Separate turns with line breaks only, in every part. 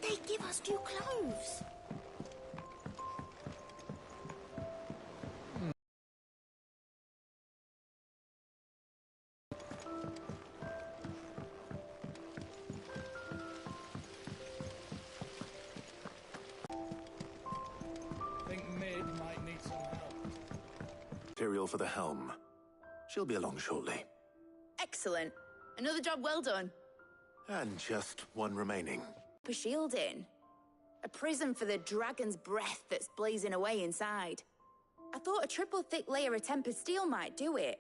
said they'd give us new clothes.
Material for the helm. She'll be along shortly.
Excellent. Another job well done.
And just one remaining.
For shielding. A prison for the dragon's breath that's blazing away inside. I thought a triple thick layer of tempered steel might do it.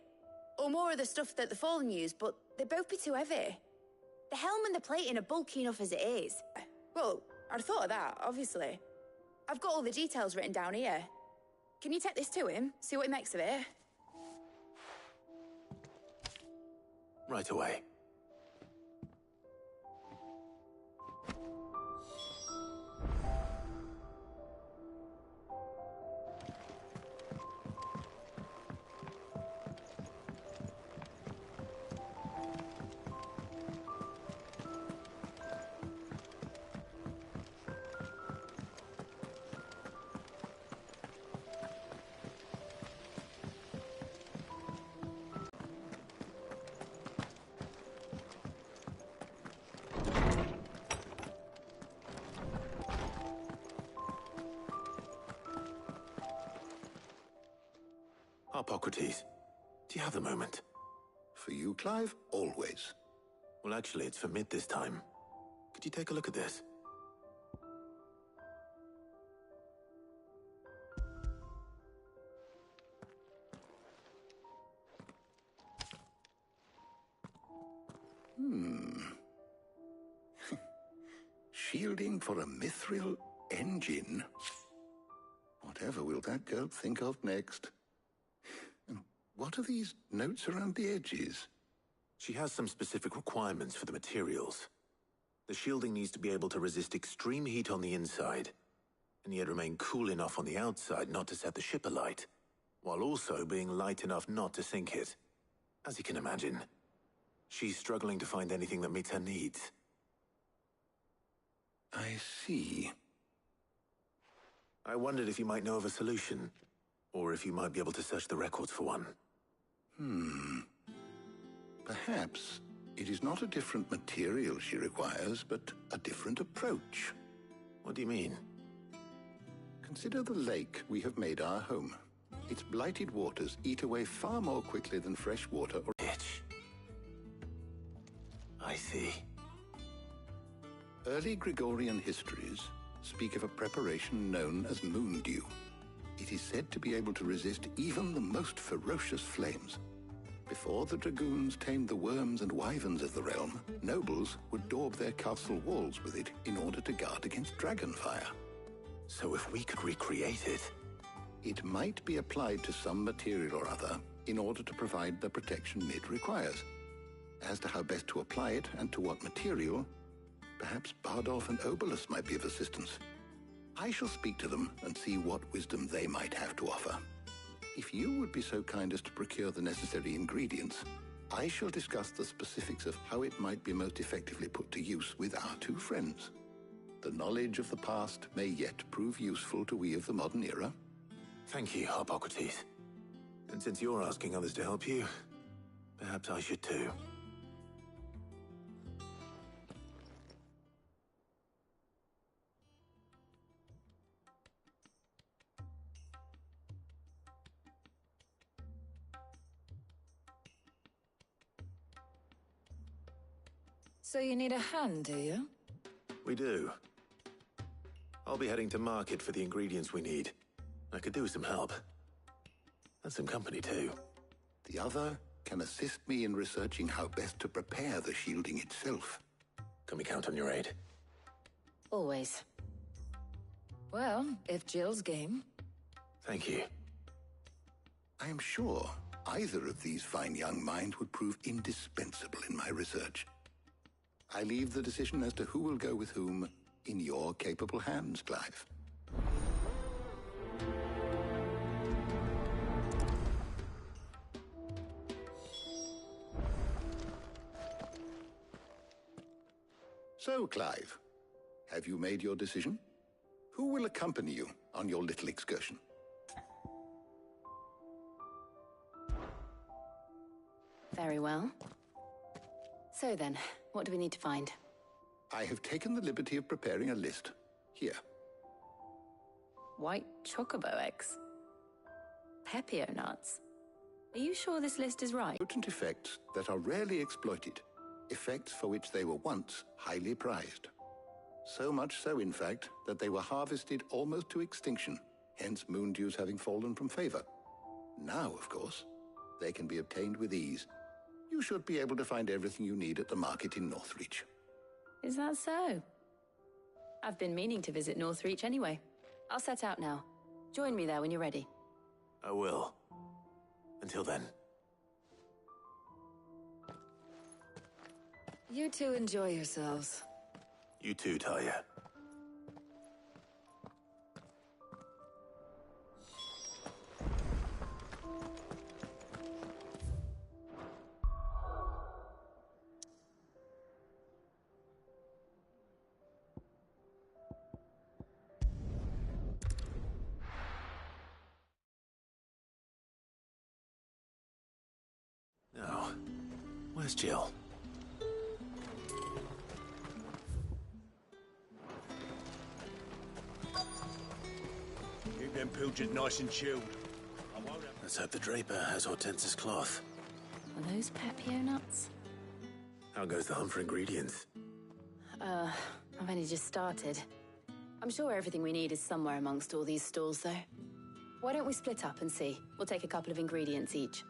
Or more of the stuff that the Fallen use, but they'd both be too heavy. The helm and the plating are bulky enough as it is. Well, I'd thought of that, obviously. I've got all the details written down here. Can you take this to him? See what he makes of it?
Right away. Hippocrates, do you have a moment?
For you, Clive, always.
Well, actually, it's for Mid this time. Could you take a look at this?
Shielding for a mithril engine? Whatever will that girl think of next? And what are these notes around the edges?
She has some specific requirements for the materials. The shielding needs to be able to resist extreme heat on the inside, and yet remain cool enough on the outside not to set the ship alight, while also being light enough not to sink it. As you can imagine, she's struggling to find anything that meets her needs.
I see.
I wondered if you might know of a solution, or if you might be able to search the records for one.
Perhaps it is not a different material she requires, but a different approach.
What do you mean?
Consider the lake we have made our home. Its blighted waters eat away far more quickly than fresh water or
Itch. I see.
Early Gregorian histories speak of a preparation known as moon dew. It is said to be able to resist even the most ferocious flames. Before the dragoons tamed the worms and wyverns of the realm, nobles would daub their castle walls with it in order to guard against dragon fire.
So if we could recreate it...
It might be applied to some material or other in order to provide the protection Mid requires. As to how best to apply it and to what material, perhaps Bardolph and Obolus might be of assistance. I shall speak to them and see what wisdom they might have to offer. If you would be so kind as to procure the necessary ingredients, I shall discuss the specifics of how it might be most effectively put to use with our two friends. The knowledge of the past may yet prove useful to we of the modern era.
Thank you, Hippocrates. And since you're asking others to help you, perhaps I should too.
So you need a hand, do you?
We do. I'll be heading to market for the ingredients we need. I could do with some help. And some company, too.
The other can assist me in researching how best to prepare the shielding itself.
Can we count on your aid?
Always. Well, if Jill's game.
Thank you.
I am sure either of these fine young minds would prove indispensable in my research. I leave the decision as to who will go with whom in your capable hands, Clive. So, Clive, Have you made your decision? Who will accompany you on your little excursion?
Very well. So then, what do we need to find?
I have taken the liberty of preparing a list. Here.
White chocobo eggs. Pepio nuts. Are you sure this list is right?
Potent effects that are rarely exploited. Effects for which they were once highly prized. So much so, in fact, that they were harvested almost to extinction, hence moon dews having fallen from favor. Now, of course, they can be obtained with ease. You should be able to find everything you need at the market in Northreach.
Is that so? I've been meaning to visit Northreach anyway. I'll set out now. Join me there when you're ready.
I will. Until then.
You two enjoy yourselves.
You too, Talia. Now, where's Jill?
Keep them pilchards nice and chilled.
Let's hope the Draper has Hortense's cloth.
Are those Pepio nuts?
How goes the hunt for ingredients?
I've only just started. I'm sure everything we need is somewhere amongst all these stalls, though. Why don't we split up and see? We'll take a couple of ingredients each.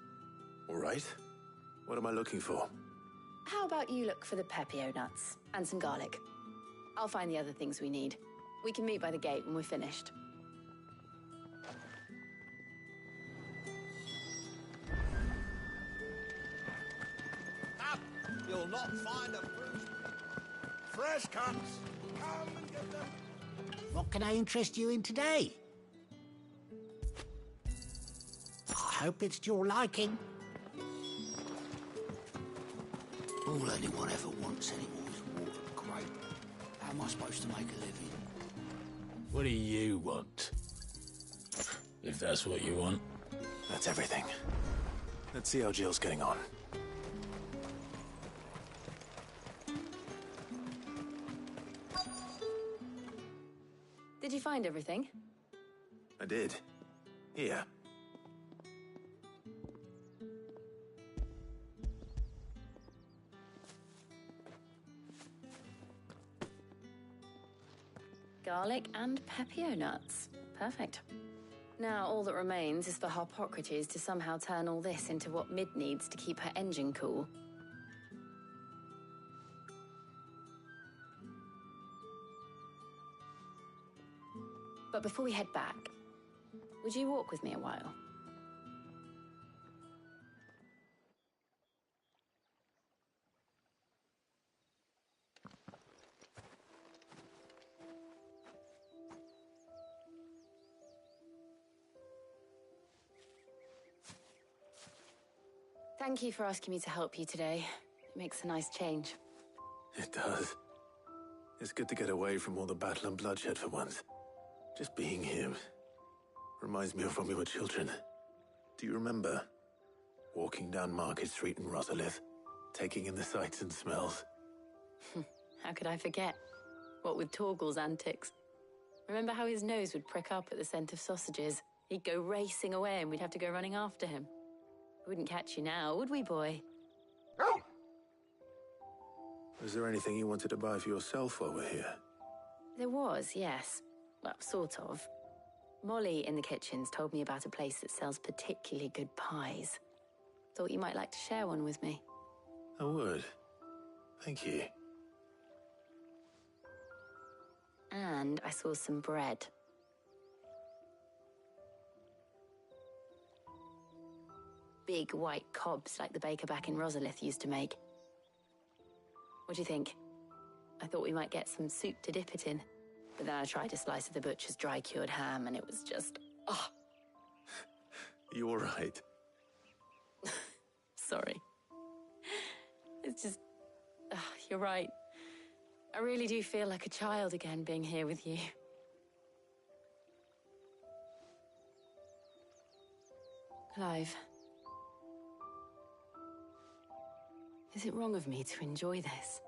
All right. What am I looking for?
How about you look for the Pepio nuts and some garlic? I'll find the other things we need. We can meet by the gate when we're finished.
Up! You'll not find a fruit. Fresh cuts. Come and get them.
What can I interest you in today? I hope it's to your liking. All anyone ever wants anymore is water. Great. How am I supposed to make a living?
What do you want? If that's what you want.
That's everything. Let's see how Jill's getting on.
Did you find everything?
I did. Here.
Garlic and Pepio nuts. Perfect. Now all that remains is for Harpocrates to somehow turn all this into what Mid needs to keep her engine cool. But before we head back, would you walk with me a while? Thank you for asking me to help you today. It makes a nice change.
It does. It's good to get away from all the battle and bloodshed for once. Just being here reminds me of when we were children. Do you remember? Walking down Market Street in Rosalith, taking in the sights and smells.
How could I forget? What with Torgal's antics. Remember how his nose would prick up at the scent of sausages? He'd go racing away and we'd have to go running after him. We wouldn't catch you now, would we, boy?
Was there anything you wanted to buy for yourself while we're here?
There was, yes. Well, sort of. Molly in the kitchens told me about a place that sells particularly good pies. Thought you might like to share one with me.
I would. Thank you.
And I saw some bread. Big white cobs like the baker back in Rosalith used to make. What do you think? I thought we might get some soup to dip it in. But then I tried a slice of the butcher's dry-cured ham and it was just... oh.
You all right?
Sorry. It's just... you're right. I really do feel like a child again being here with you. Clive. Is it wrong of me to enjoy this?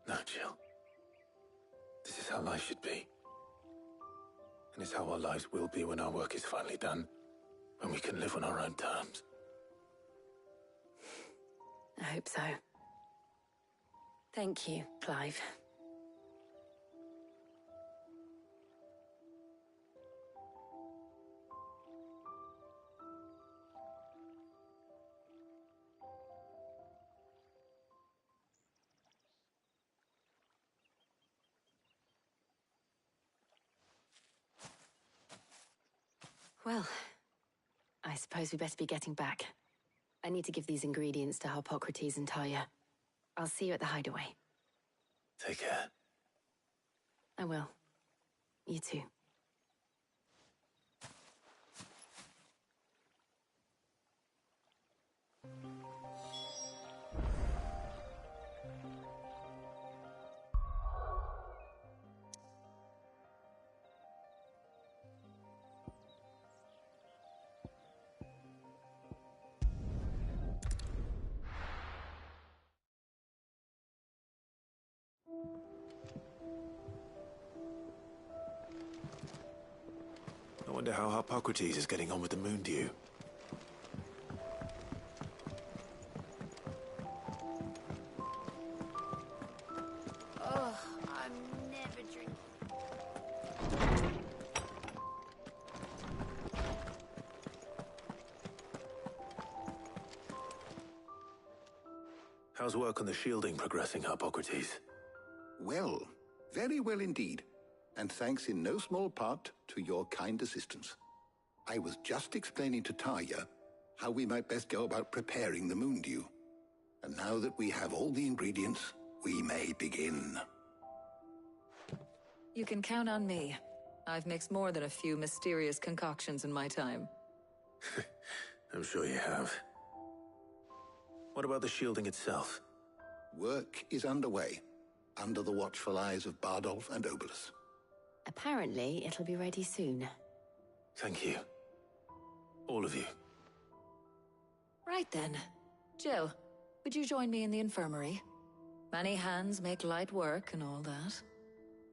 No, Jill. This is how life should be. And it's how our lives will be when our work is finally done. When we can live on our own terms.
I hope so. Thank you, Clive. Well, I suppose we better be getting back. I need to give these ingredients to Harpocrates and Talia. I'll see you at the hideaway.
Take care.
I will. You too.
I wonder how Harpocrates is getting on with the moon dew.
Oh, I'm never drinking.
How's work on the shielding progressing, Harpocrates?
Well, very well indeed. And thanks in no small part to your kind assistance. I was just explaining to Talia how we might best go about preparing the moon dew. And now that we have all the ingredients, we may begin.
You can count on me. I've mixed more than a few mysterious concoctions in my time.
I'm sure you have. What about the shielding itself?
Work is underway, under the watchful eyes of Bardolph and Obolus.
Apparently, it'll be ready soon.
Thank you. All of you.
Right then. Jill, would you join me in the infirmary? Many hands make light work and all that.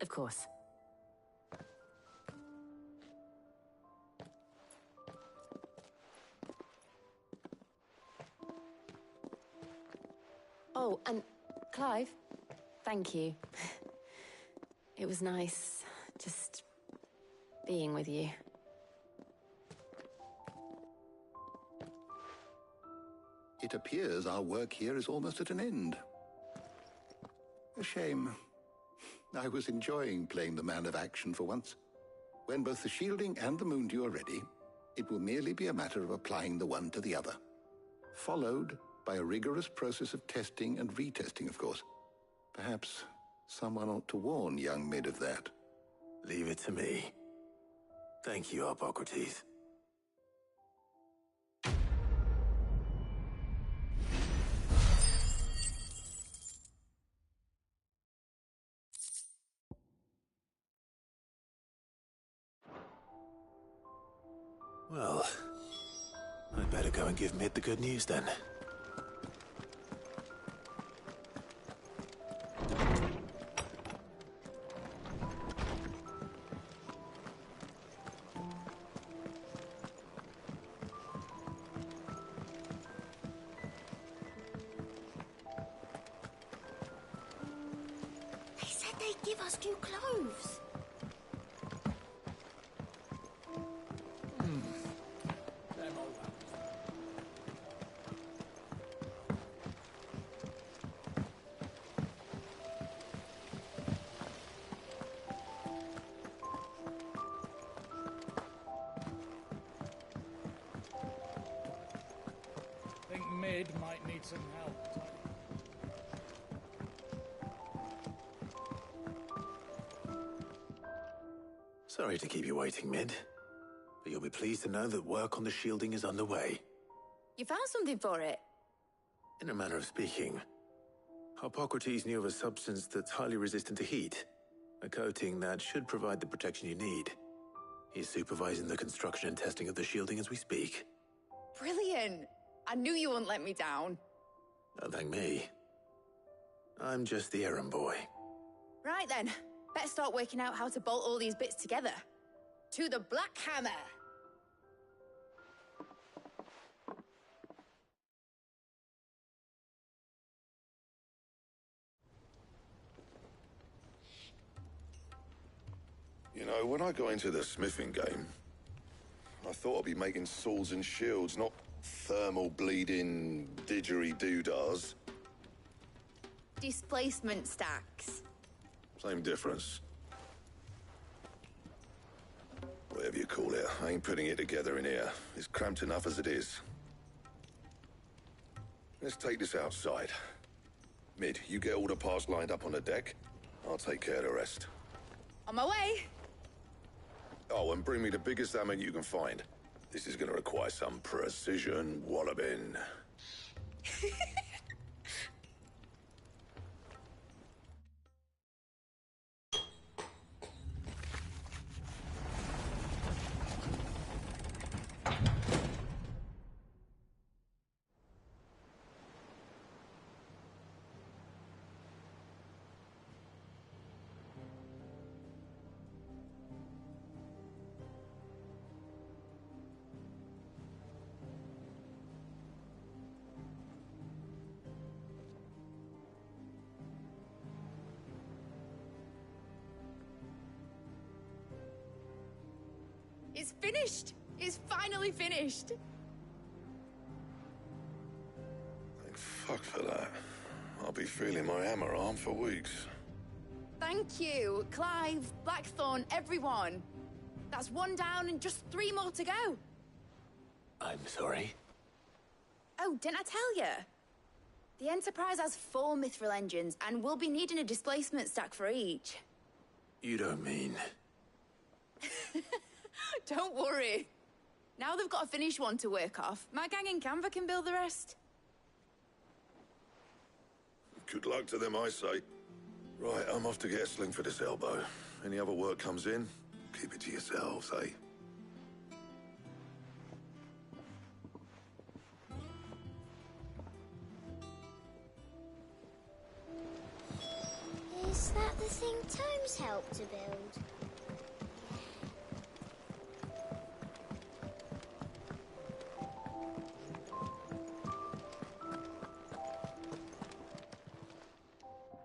Of course. Oh, and Clive, thank you. It was nice, just being with you.
It appears our work here is almost at an end. A shame. I was enjoying playing the man of action for once. When both the shielding and the moon dew are ready, it will merely be a matter of applying the one to the other. Followed by a rigorous process of testing and retesting, of course. Perhaps someone ought to warn young Mid of that.
Leave it to me. Thank you, Harpocrates. Well, I'd better go and give Mid the good news then.
They said they'd give us new clothes.
Think Mid might need some help.
Sorry to keep you waiting, Mid. But you'll be pleased to know that work on the shielding is underway.
You found something for it?
In a manner of speaking, Hippocrates knew of a substance that's highly resistant to heat, a coating that should provide the protection you need. He's supervising the construction and testing of the shielding as we speak.
Brilliant! I knew you wouldn't let me down.
Don't thank me. I'm just the errand boy.
Right then, better start working out how to bolt all these bits together. To the Black Hammer!
You know, when I got into the smithing game, I thought I'd be making swords and shields, not thermal bleeding didgeridoo-dahs.
Displacement stacks.
Same difference. Whatever you call it, I ain't putting it together in here. It's cramped enough as it is. Let's take this outside. Mid, you get all the parts lined up on the deck. I'll take care of the rest.
On my way!
Oh, and bring me the biggest hammer you can find. This is gonna require some precision walloping.
It's finished! It's finally finished!
Thank fuck for that. I'll be feeling my hammer arm for weeks.
Thank you, Clive, Blackthorn, everyone. That's one down and just 3 more to go.
I'm sorry.
Oh, didn't I tell you? The Enterprise has 4 mithril engines, and we'll be needing a displacement stack for each.
You don't mean...
Don't worry. Now they've got a finished one to work off. My gang in Canva can build the rest.
Good luck to them, I say. Right, I'm off to get a sling for this elbow. Any other work comes in, keep it to yourselves, eh?
Is that the thing Tomes helped to build?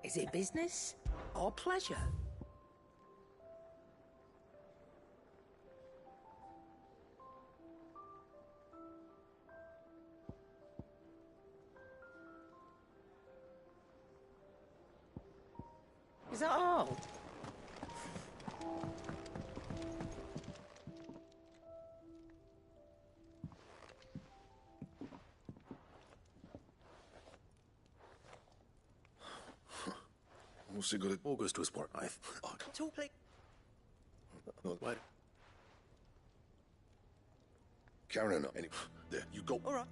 Is it business or pleasure? Is that all?
What's it got to...
August was more...
Oh, talk like...
What?
Carrying on. Anyway, there, you go.
All right.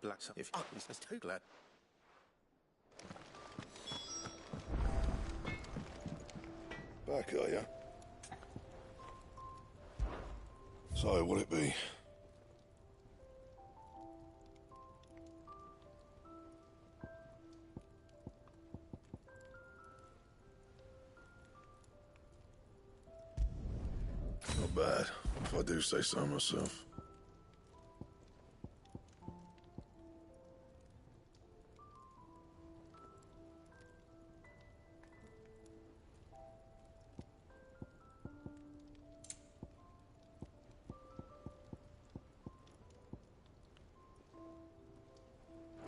Black... If he's too glad...
Back, are ya? So, what'll it be? Not bad, if I do say so myself.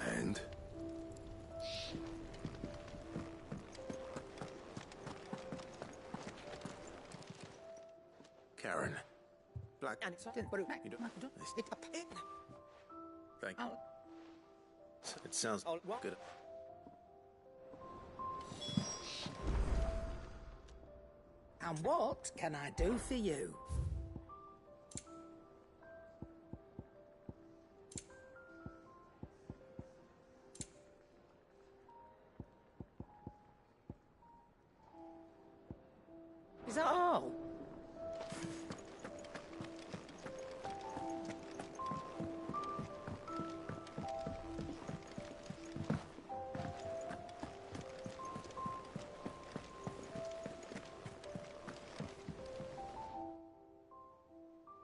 And?
Karen. Black...
And it's...
You don't... Thank you. It sounds good.
And what can I do for you? Is that all?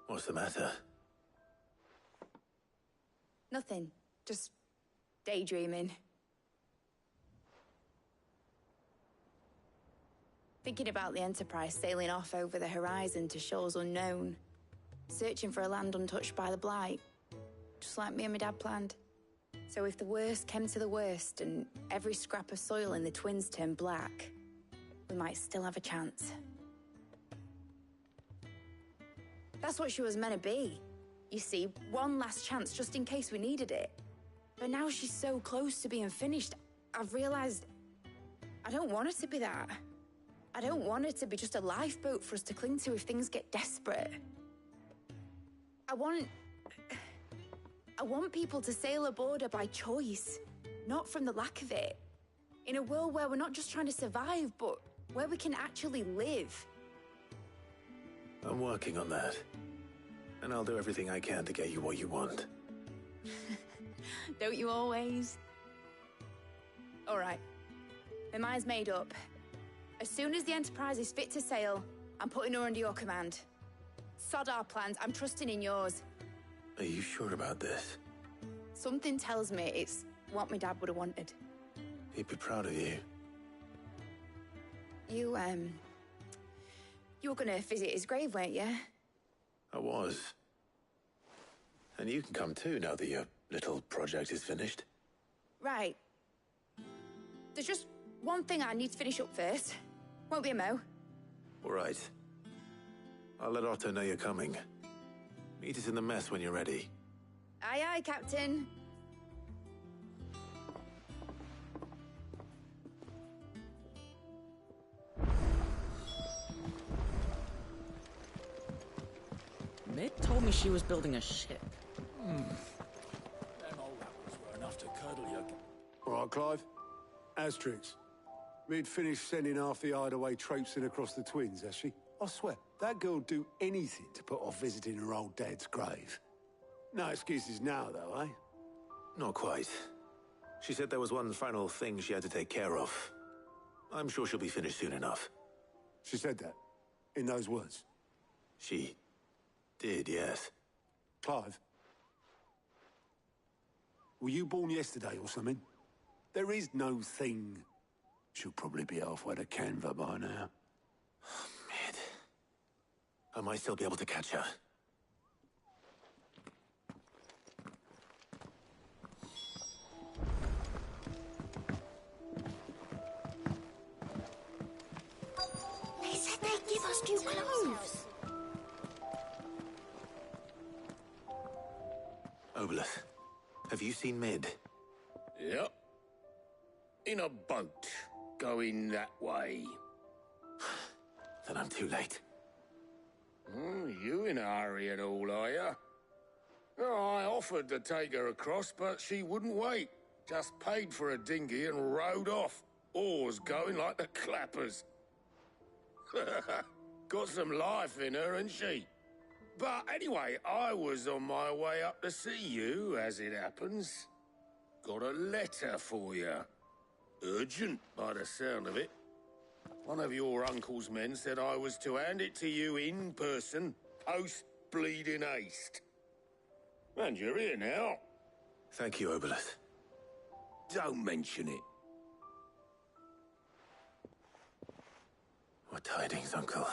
What's the matter?
Nothing. Just daydreaming. Thinking about the Enterprise sailing off over the horizon to shores unknown, searching for a land untouched by the Blight, just like me and my dad planned. So if the worst came to the worst and every scrap of soil in the Twins turned black, we might still have a chance. That's what she was meant to be. You see, one last chance just in case we needed it. But now she's so close to being finished, I've realized I don't want her to be that. I don't want her to be just a lifeboat for us to cling to if things get desperate. I want people to sail aboard her by choice, not from the lack of it. In a world where we're not just trying to survive, but where we can actually live.
I'm working on that. And I'll do everything I can to get you what you want.
Don't you always? All right. My mind's made up. As soon as the Enterprise is fit to sail, I'm putting her under your command. Sod our plans, I'm trusting in yours.
Are you sure about this?
Something tells me it's what my dad would have wanted.
He'd be proud of you.
You were gonna visit his grave, weren't you?
I was. And you can come too now that your little project is finished.
Right. There's just one thing I need to finish up first. Won't be a mo.
All right. I'll let Otto know you're coming. Meet us in the mess when you're ready.
Aye, aye, Captain.
Mid told me she was building a ship.
Them old apples were enough to curdle you.
All right, Clive. Asterix. Mid finished sending half the hideaway traipsing across the Twins, has she? I swear, that girl'd do anything to put off visiting her old dad's grave. No excuses now, though, eh?
Not quite. She said there was one final thing she had to take care of. I'm sure she'll be finished soon enough.
She said that? In those words?
She did, yes.
Clive? Were you born yesterday or something? There is no thing. She'll probably be halfway to Canva by now.
Mid. I might still be able to catch her.
They said they'd give us new clothes.
Obelith, have you seen Mid?
Yep. In a boat, going that way.
Then I'm too late.
You in a hurry at all, are you? Oh, I offered to take her across, but she wouldn't wait. Just paid for a dinghy and rowed off. Oars going like the clappers. Got some life in her, ain't she? But anyway, I was on my way up to see you, as it happens. Got a letter for you. Urgent, by the sound of it. One of your uncle's men said I was to hand it to you in person, post-bleeding haste. And you're here now.
Thank you, Obelith.
Don't mention it.
What tidings, Uncle?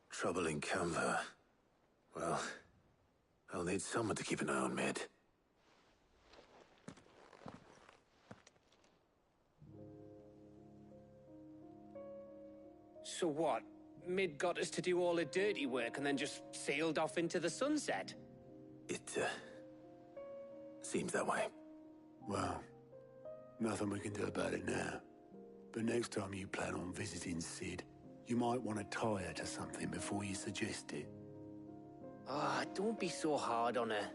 Trouble in Canva. Well, I'll need someone to keep an eye on Mid.
So what? Mid got us to do all the dirty work and then just sailed off into the sunset?
It, seems that way.
Well, nothing we can do about it now. But next time you plan on visiting Sid, you might want to tie her to something before you suggest it.
Ah, don't be so hard on her.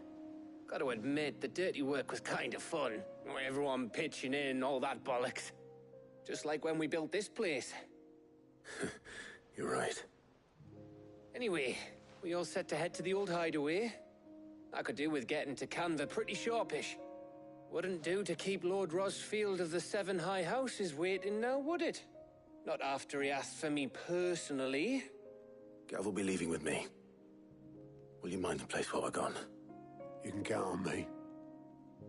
Gotta admit, the dirty work was kind of fun. Everyone pitching in, all that bollocks. Just like when we built this place.
You're right.
Anyway, we all set to head to the old hideaway. I could do with getting to Canva pretty sharpish. Wouldn't do to keep Lord Rosfield of the Seven High Houses waiting now, would it? Not after he asked for me personally.
Gav will be leaving with me. Will you mind the place while we're gone?
You can count on me.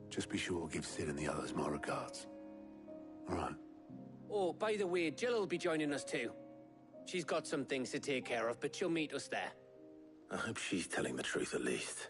Just be sure to give Sid and the others my regards. All right.
Oh, by the way, Jill will be joining us too. She's got some things to take care of, but she'll meet us there.
I hope she's telling the truth at least.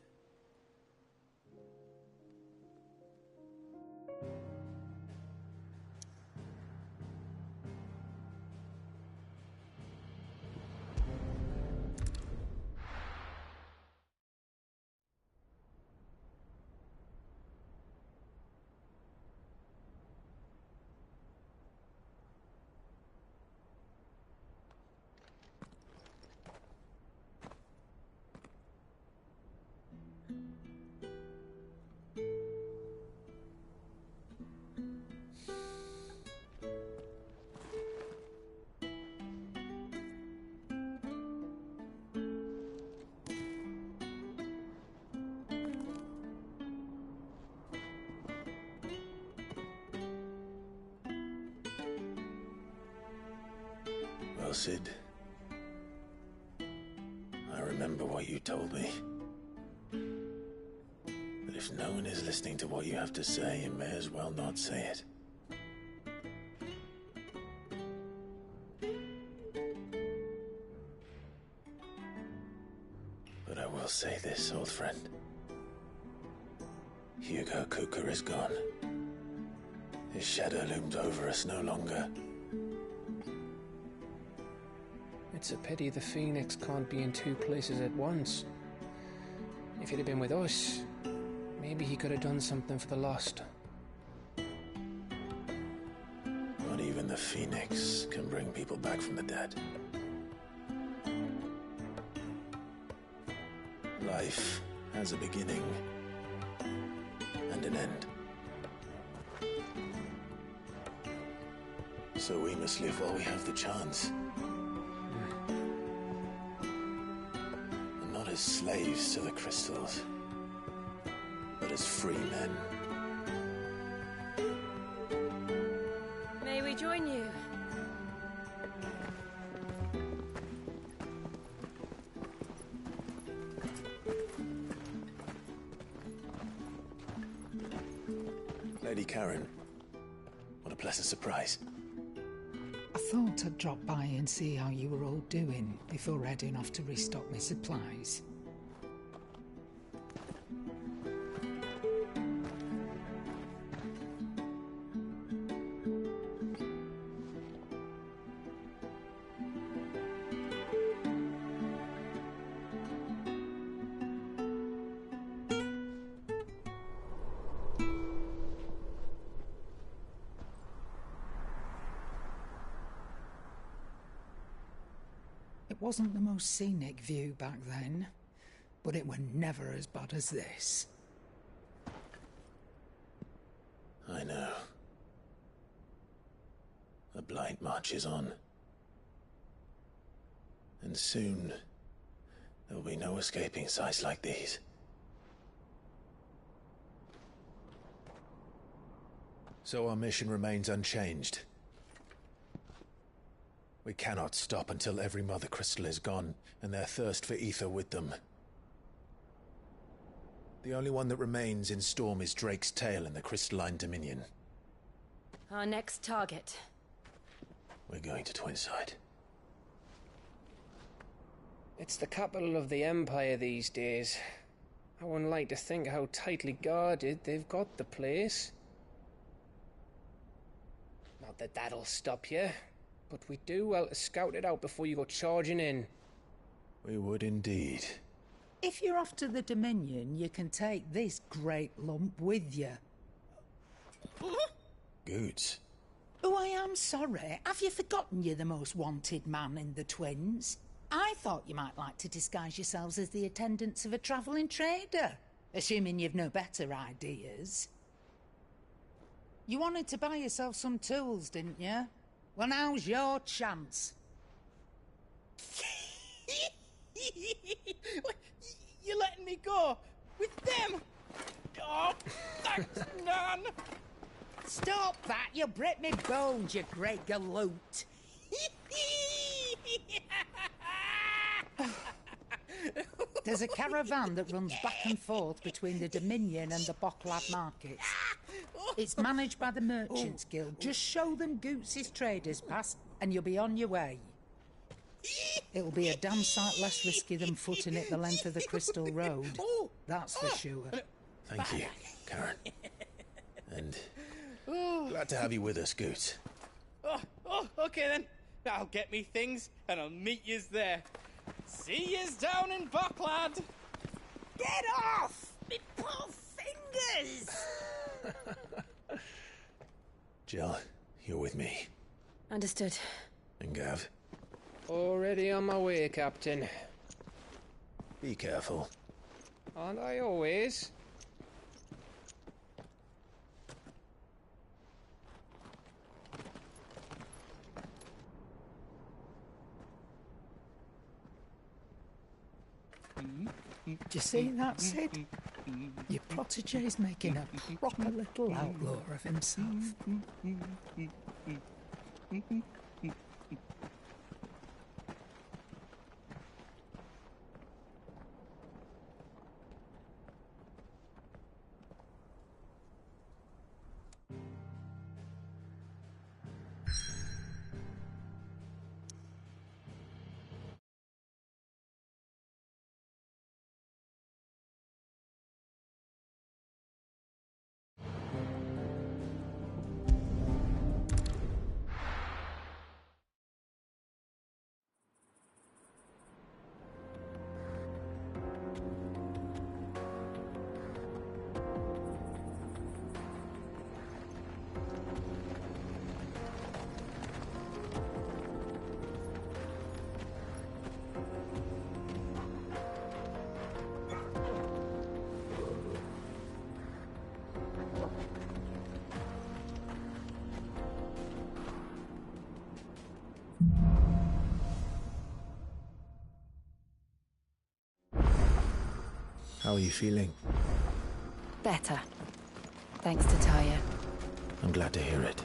Well, Sid, I remember what you told me. That if no one is listening to what you have to say, you may as well not say it. But I will say this, old friend. Hugo Kuka is gone. His shadow looms over us no longer.
It's a pity the Phoenix can't be in two places at once. If he'd have been with us, maybe he could have done something for the lost.
Not even the Phoenix can bring people back from the dead. Life has a beginning and an end. So we must live while we have the chance. And not as slaves to the crystals, but as free men.
May we join you?
Lady Karen, what a pleasant surprise.
I thought I'd drop by and see how you were all doing before heading off to restock my supplies. It wasn't the most scenic view back then, but it were never as bad as this.
I know. The blight marches on. And soon, there will be no escaping sights like these. So our mission remains unchanged. We cannot stop until every Mother Crystal is gone, and their thirst for ether with them. The only one that remains in Storm is Drake's Tail in the Crystalline Dominion.
Our next target.
We're going to Twinside.
It's the capital of the Empire these days. I wouldn't like to think how tightly guarded they've got the place. Not that that'll stop you. But we do well to scout it out before you go charging in.
We would indeed.
If you're off to the Dominion, you can take this great lump with you.
Goods.
Oh, I am sorry. Have you forgotten you're the most wanted man in the Twins? I thought you might like to disguise yourselves as the attendants of a travelling trader, assuming you've no better ideas. You wanted to buy yourself some tools, didn't you? Well, now's your chance.
You're letting me go? With them? Oh, thanks, Nan!
Stop that! You'll break me bones, you great galoot! There's a caravan that runs back and forth between the Dominion and the Bocklad markets. It's managed by the Merchants Guild. Just show them Goots' traders pass and you'll be on your way. It'll be a damn sight less risky than footing it the length of the Crystal Road. That's for sure.
Thank you, Karen. And glad to have you with us, Goots.
Okay then. I'll get me things and I'll meet yous there. See yous down in Bocklad.
Get off! Me poor fingers!
Jill, you're with me.
Understood.
And Gav?
Already on my way, Captain.
Be careful.
Aren't I always?
Do you see that, Sid? Your protege's making a proper little outlaw of himself.
How are you feeling?
Better. Thanks to Taya.
I'm glad to hear it.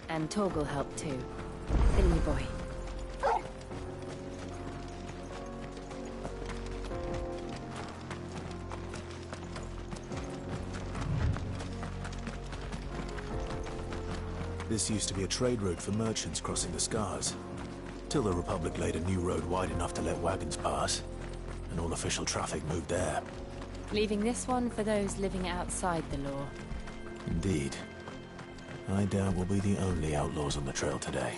And Torgal helped too. Didn't you, boy?
This used to be a trade route for merchants crossing the Scars. Till the Republic laid a new road wide enough to let wagons pass. And all official traffic moved there.
Leaving this one for those living outside the law.
Indeed. I doubt we'll be the only outlaws on the trail today.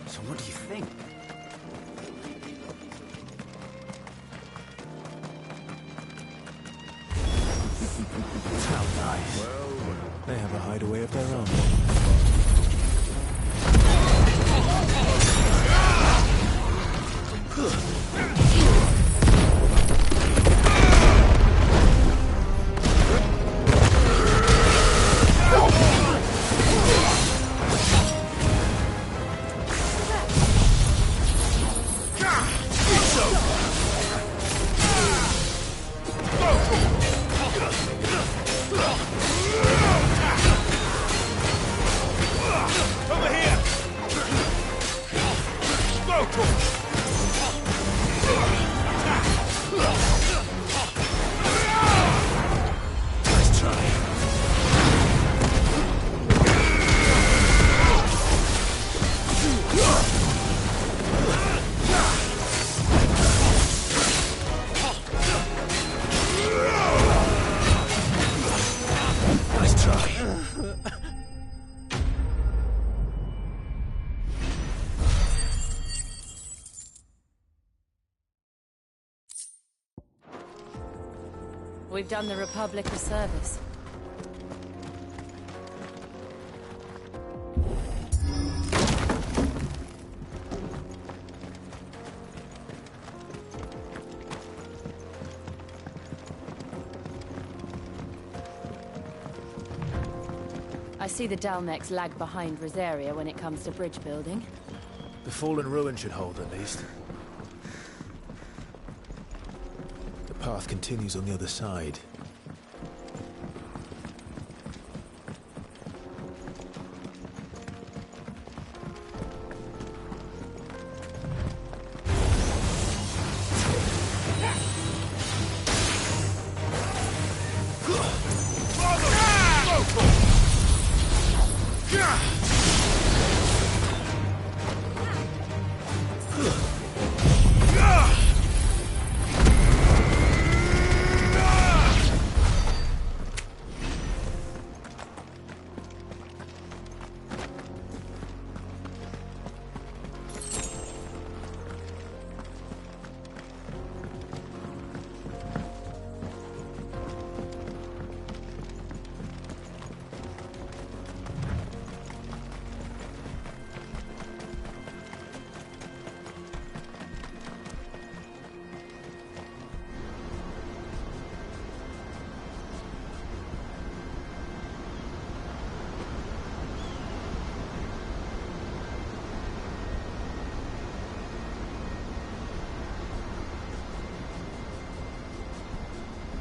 So what do you think?
How nice. Well, they have a hideaway of their own.
We've done the Republic a service. I see the Dalmex lag behind Rosaria when it comes to bridge building.
The fallen ruin should hold, at least. The path continues on the other side.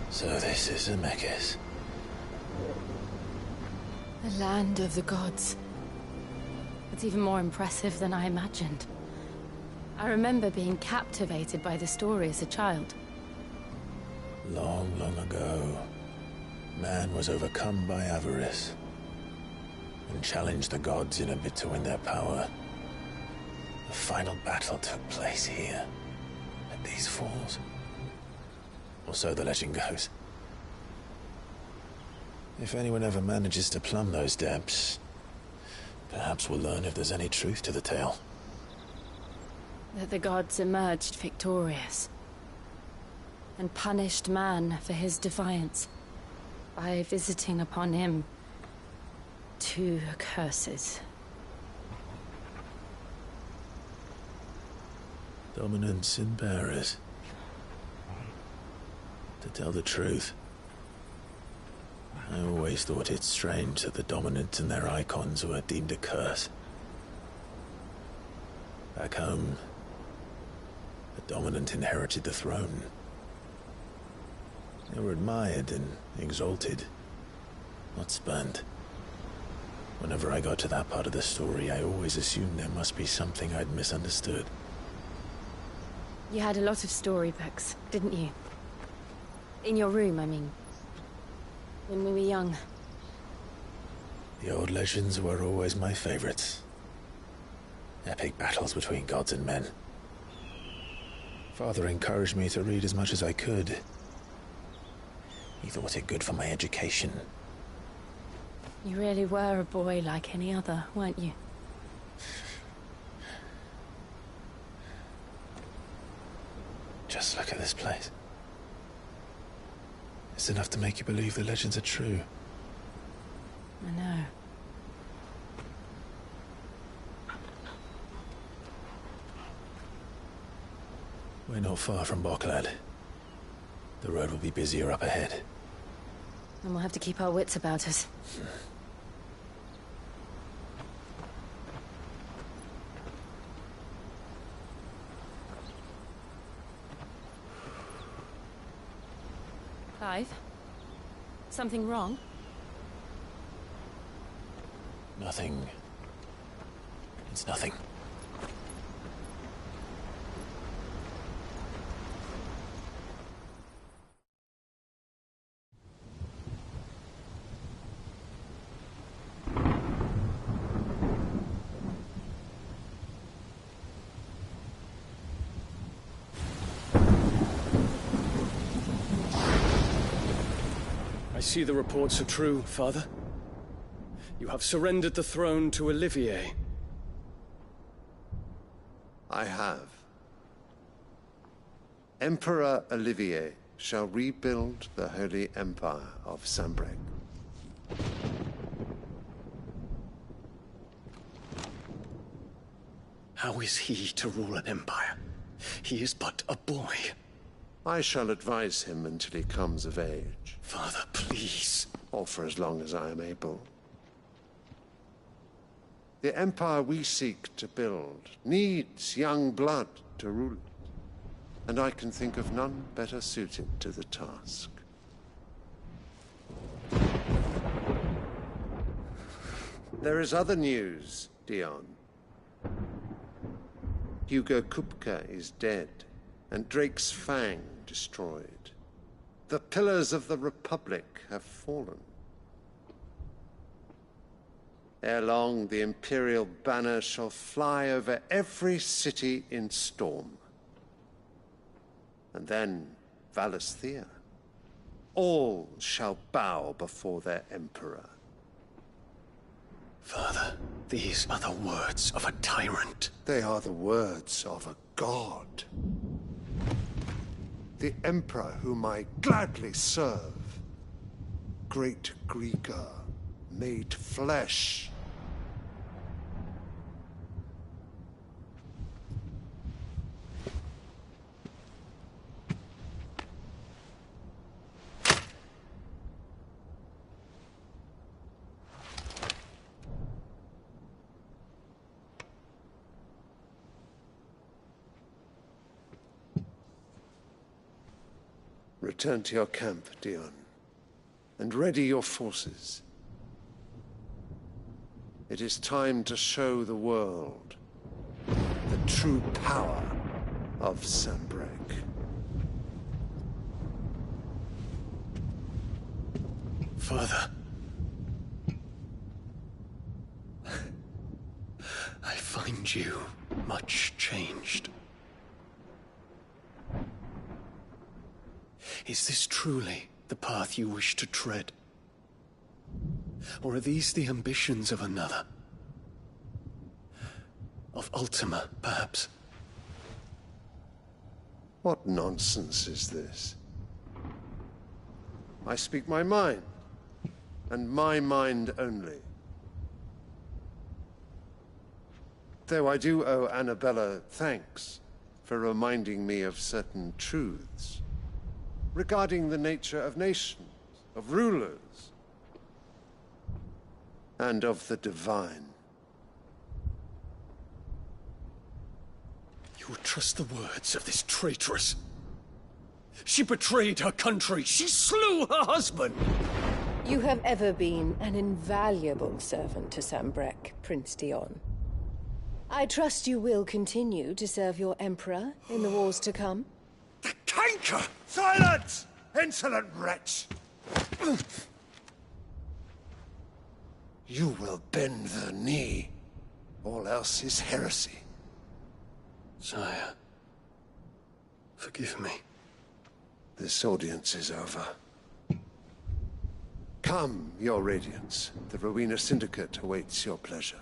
So this is Zemeckis.
The land of the gods. It's even more impressive than I imagined. I remember being captivated by the story as a child.
Long, long ago, man was overcome by avarice and challenged the gods in a bid to win their power. The final battle took place here, at these falls. Or so the legend goes. If anyone ever manages to plumb those depths, perhaps we'll learn if there's any truth to the tale.
That the gods emerged victorious and punished man for his defiance by visiting upon him 2 curses.
Dominants and bearers. To tell the truth, I always thought it strange that the dominant and their icons were deemed a curse. Back home, the dominant inherited the throne. They were admired and exalted, not spurned. Whenever I got to that part of the story, I always assumed there must be something I'd misunderstood.
You had a lot of storybooks, didn't you? In your room, I mean. When we were young.
The old legends were always my favorites. Epic battles between gods and men. Father encouraged me to read as much as I could. He thought it good for my education.
You really were a boy like any other, weren't you?
Just look at this place. It's enough to make you believe the legends are true.
I know.
We're not far from Boklad. The road will be busier up ahead.
And we'll have to keep our wits about us. Clive? Something wrong?
Nothing. It's nothing.
I see the reports are true, Father. You have surrendered the throne to Olivier.
I have. Emperor Olivier shall rebuild the Holy Empire of Sanbreque.
How is he to rule an empire? He is but a boy.
I shall advise him until he comes of age.
Father, please.
Or for as long as I am able. The empire we seek to build needs young blood to rule it, and I can think of none better suited to the task. There is other news, Dion. Hugo Kupka is dead, and Drake's Fang destroyed. The pillars of the Republic have fallen. Ere long, the Imperial banner shall fly over every city in Storm. And then, Valisthea. All shall bow before their Emperor.
Father, these are the words of a tyrant.
They are the words of a god. The Emperor whom I gladly serve. Great Greager, made flesh. Return to your camp, Dion, and ready your forces. It is time to show the world the true power of Sanbreque.
Father. I find you much changed. Is this truly the path you wish to tread? Or are these the ambitions of another? Of Ultima, perhaps?
What nonsense is this? I speak my mind, and my mind only. Though I do owe Annabella thanks for reminding me of certain truths regarding the nature of nations, of rulers, and of the divine.
You would trust the words of this traitress? She betrayed her country. She slew her husband.
You have ever been an invaluable servant to Sanbreque, Prince Dion. I trust you will continue to serve your Emperor in the wars to come.
The canker! Silence! Insolent wretch! You will bend the knee. All else is heresy.
Sire, forgive me.
This audience is over. Come, your Radiance. The Rowena Syndicate awaits your pleasure.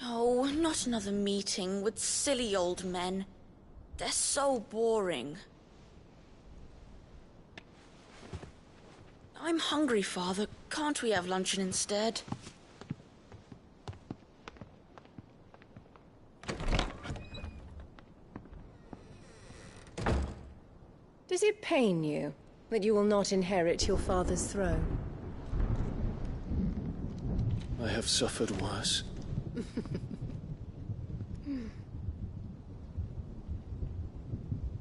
Oh, not another meeting with silly old men. They're so boring. I'm hungry, Father. Can't we have luncheon instead?
Does it pain you that you will not inherit your father's throne?
I have suffered worse.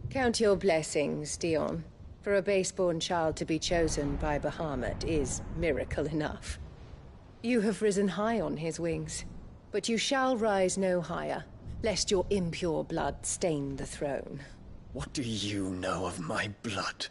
Count your blessings, Dion. For a base-born child to be chosen by Bahamut is miracle enough. You have risen high on his wings, but you shall rise no higher, lest your impure blood stain the throne.
What do you know of my blood?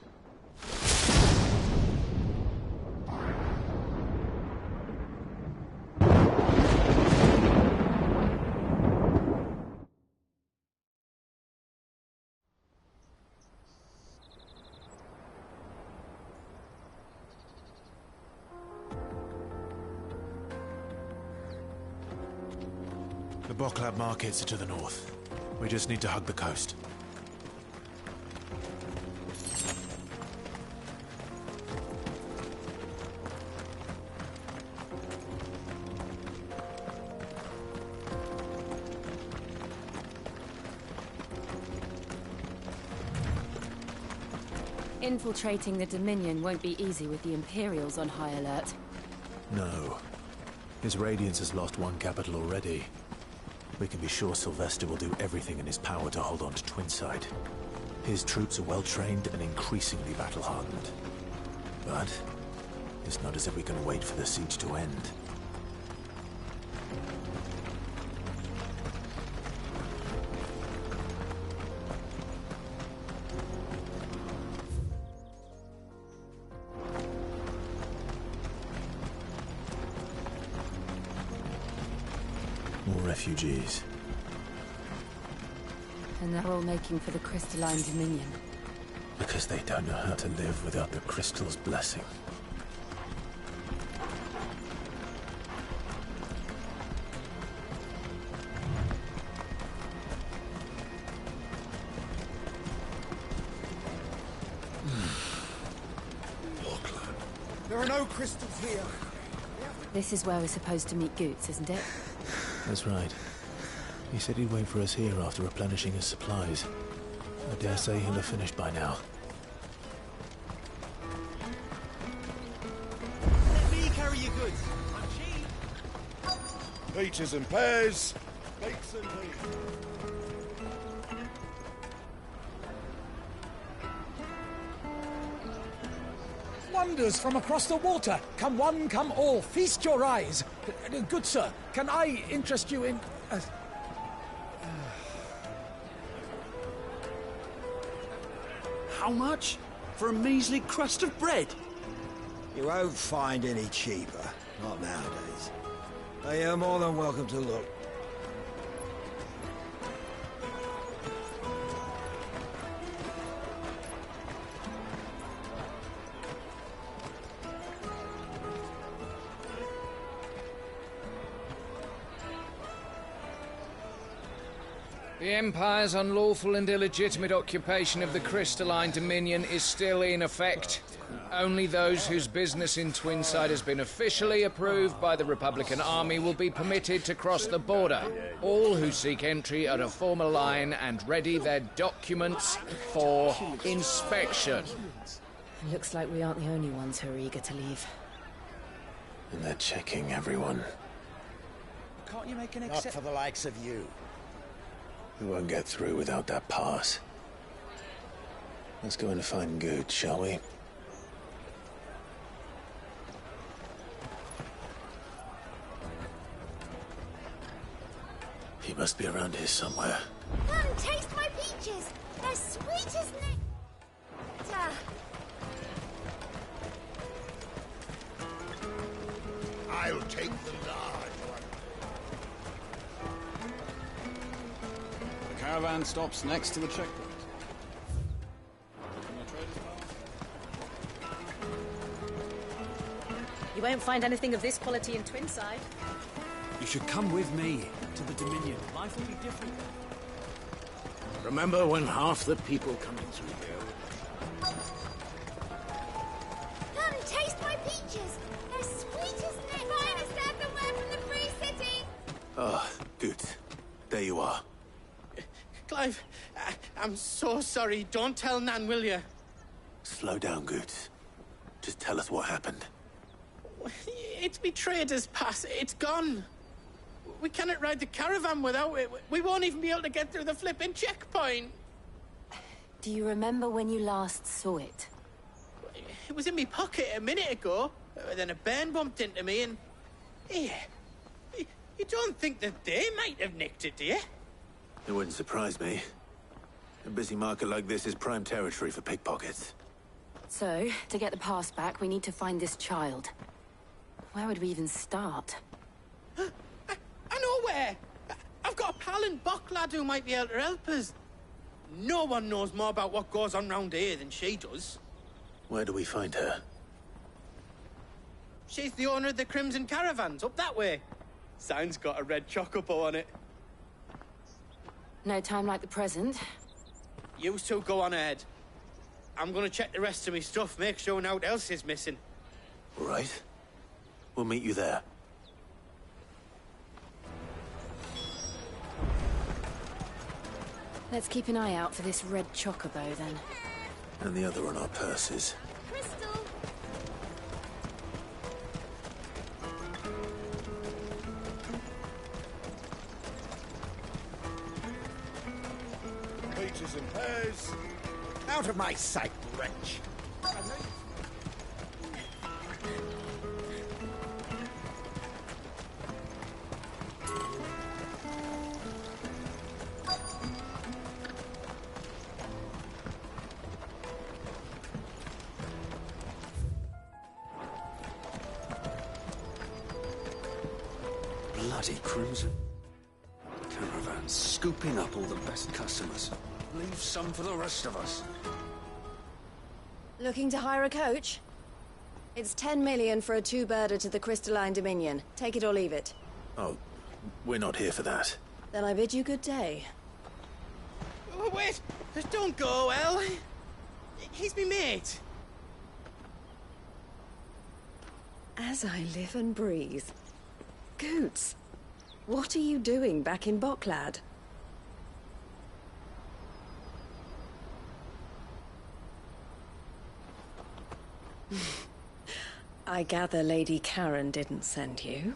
The Boklab markets are to the north. We just need to hug the coast.
Infiltrating the Dominion won't be easy with the Imperials on high alert.
No. His Radiance has lost one capital already. We can be sure Sylvester will do everything in his power to hold on to Twinside. His troops are well-trained and increasingly battle-hardened. But it's not as if we can wait for the siege to end. More refugees.
And they're all making for the Crystalline Dominion.
Because they don't know how to live without the Crystal's blessing.
There are no crystals here.
This is where we're supposed to meet Goots, isn't it?
That's right. He said he'd wait for us here after replenishing his supplies. I dare say he'll have finished by now.
Let me carry your goods. I'm cheap.
Peaches and pears. Bakes and beans.
Wonders from across the water. Come one, come all. Feast your eyes. Good sir, can I interest you in...
How much? For a measly crust of bread?
You won't find any cheaper. Not nowadays. But you're more than welcome to look.
The Empire's unlawful and illegitimate occupation of the Crystalline Dominion is still in effect. Only those whose business in Twinside has been officially approved by the Republican Army will be permitted to cross the border. All who seek entry are to form a line and ready their documents for inspection.
Looks like we aren't the only ones who are eager to leave.
And they're checking everyone.
Can't you make an exception? Not for the likes of you.
We won't get through without that pass. Let's go in and find Good, shall we? He must be around here somewhere.
Come, taste my peaches. They're sweet as nectar.
I'll take the large one.
The caravan stops next to the checkpoint.
You won't find anything of this quality in Twinside.
You should come with me to the Dominion. Life will be different. Remember when half the people coming through here?
Come, taste my peaches. They're sweet as nectar. Finest earthenware from the Free City.
Ah, Good. There you are.
Clive, I'm so sorry. Don't tell Nan, will you?
Slow down, Good. Just tell us what happened.
It's me trader's pass. It's gone. We cannot ride the caravan without it. We won't even be able to get through the flipping checkpoint.
Do you remember when you last saw it?
It was in my pocket a minute ago. Then a bairn bumped into me and... Yeah. You don't think that they might have nicked it, do you?
It wouldn't surprise me. A busy market like this is prime territory for pickpockets.
So, to get the pass back, we need to find this child. Where would we even start?
I know where! I've got a pal in Bock lad who might be able to help us. No one knows more about what goes on round here than she does.
Where do we find her?
She's the owner of the Crimson Caravans, up that way. Sign's got a red chocobo on it.
No time like the present.
You two go on ahead. I'm gonna check the rest of my stuff, make sure naught else is missing.
All right. We'll meet you there.
Let's keep an eye out for this red chocobo, then.
and the other on our purses.
Crystal!
Peaches and pears. Out of my sight, wretch.
Bloody crimson. Caravan scooping up all the best customers. Leave some for the rest of us.
Looking to hire a coach? It's 10 million for a two-birder to the Crystalline Dominion. Take it or leave it.
Oh, we're not here for that.
Then I bid you good day.
Oh, wait! Don't go, El. He's me mate.
As I live and breathe. Goots, what are you doing back in Bocklad? I gather Lady Karen didn't send you.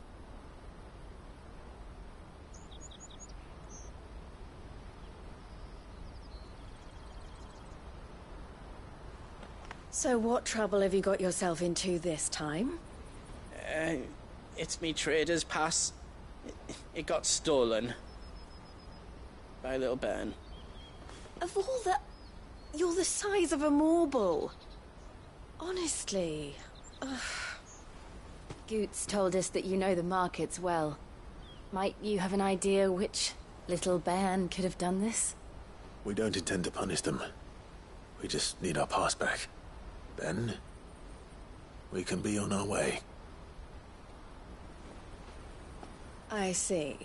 So what trouble have you got yourself into this time?
It's me trader's pass. It got stolen. By little Ben.
Of all the... You're the size of a marble. Honestly. Ugh.
Goots told us that you know the markets well. Might you have an idea which little bairn could have done this?
We don't intend to punish them. We just need our pass back. Then, we can be on our way.
I see.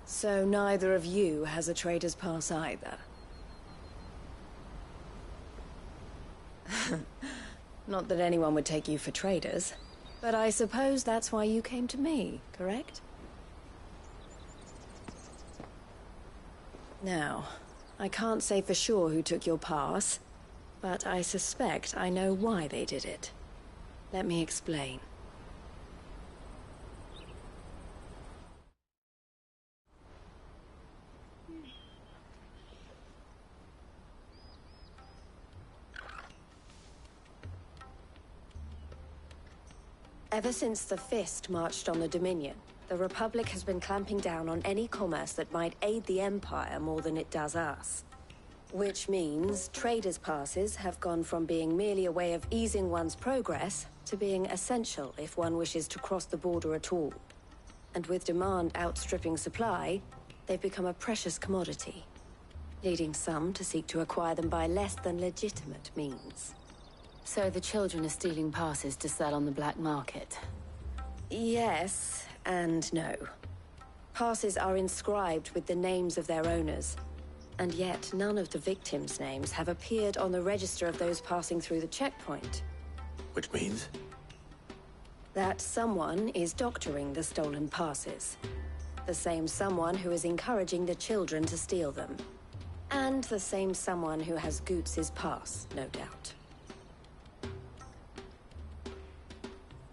So neither of you has a trader's pass either. Not that anyone would take you for traders, but I suppose that's why you came to me, correct? Now, I can't say for sure who took your pass, but I suspect I know why they did it. Let me explain. Ever since the Fist marched on the Dominion, the Republic has been clamping down on any commerce that might aid the Empire more than it does us. Which means traders' passes have gone from being merely a way of easing one's progress to being essential if one wishes to cross the border at all. And with demand outstripping supply, they've become a precious commodity, leading some to seek to acquire them by less than legitimate means.
So the children are stealing passes to sell on the black market?
Yes, and no. Passes are inscribed with the names of their owners, and yet none of the victims' names have appeared on the register of those passing through the checkpoint.
Which means?
That someone is doctoring the stolen passes. The same someone who is encouraging the children to steal them. And the same someone who has Goots' pass, no doubt.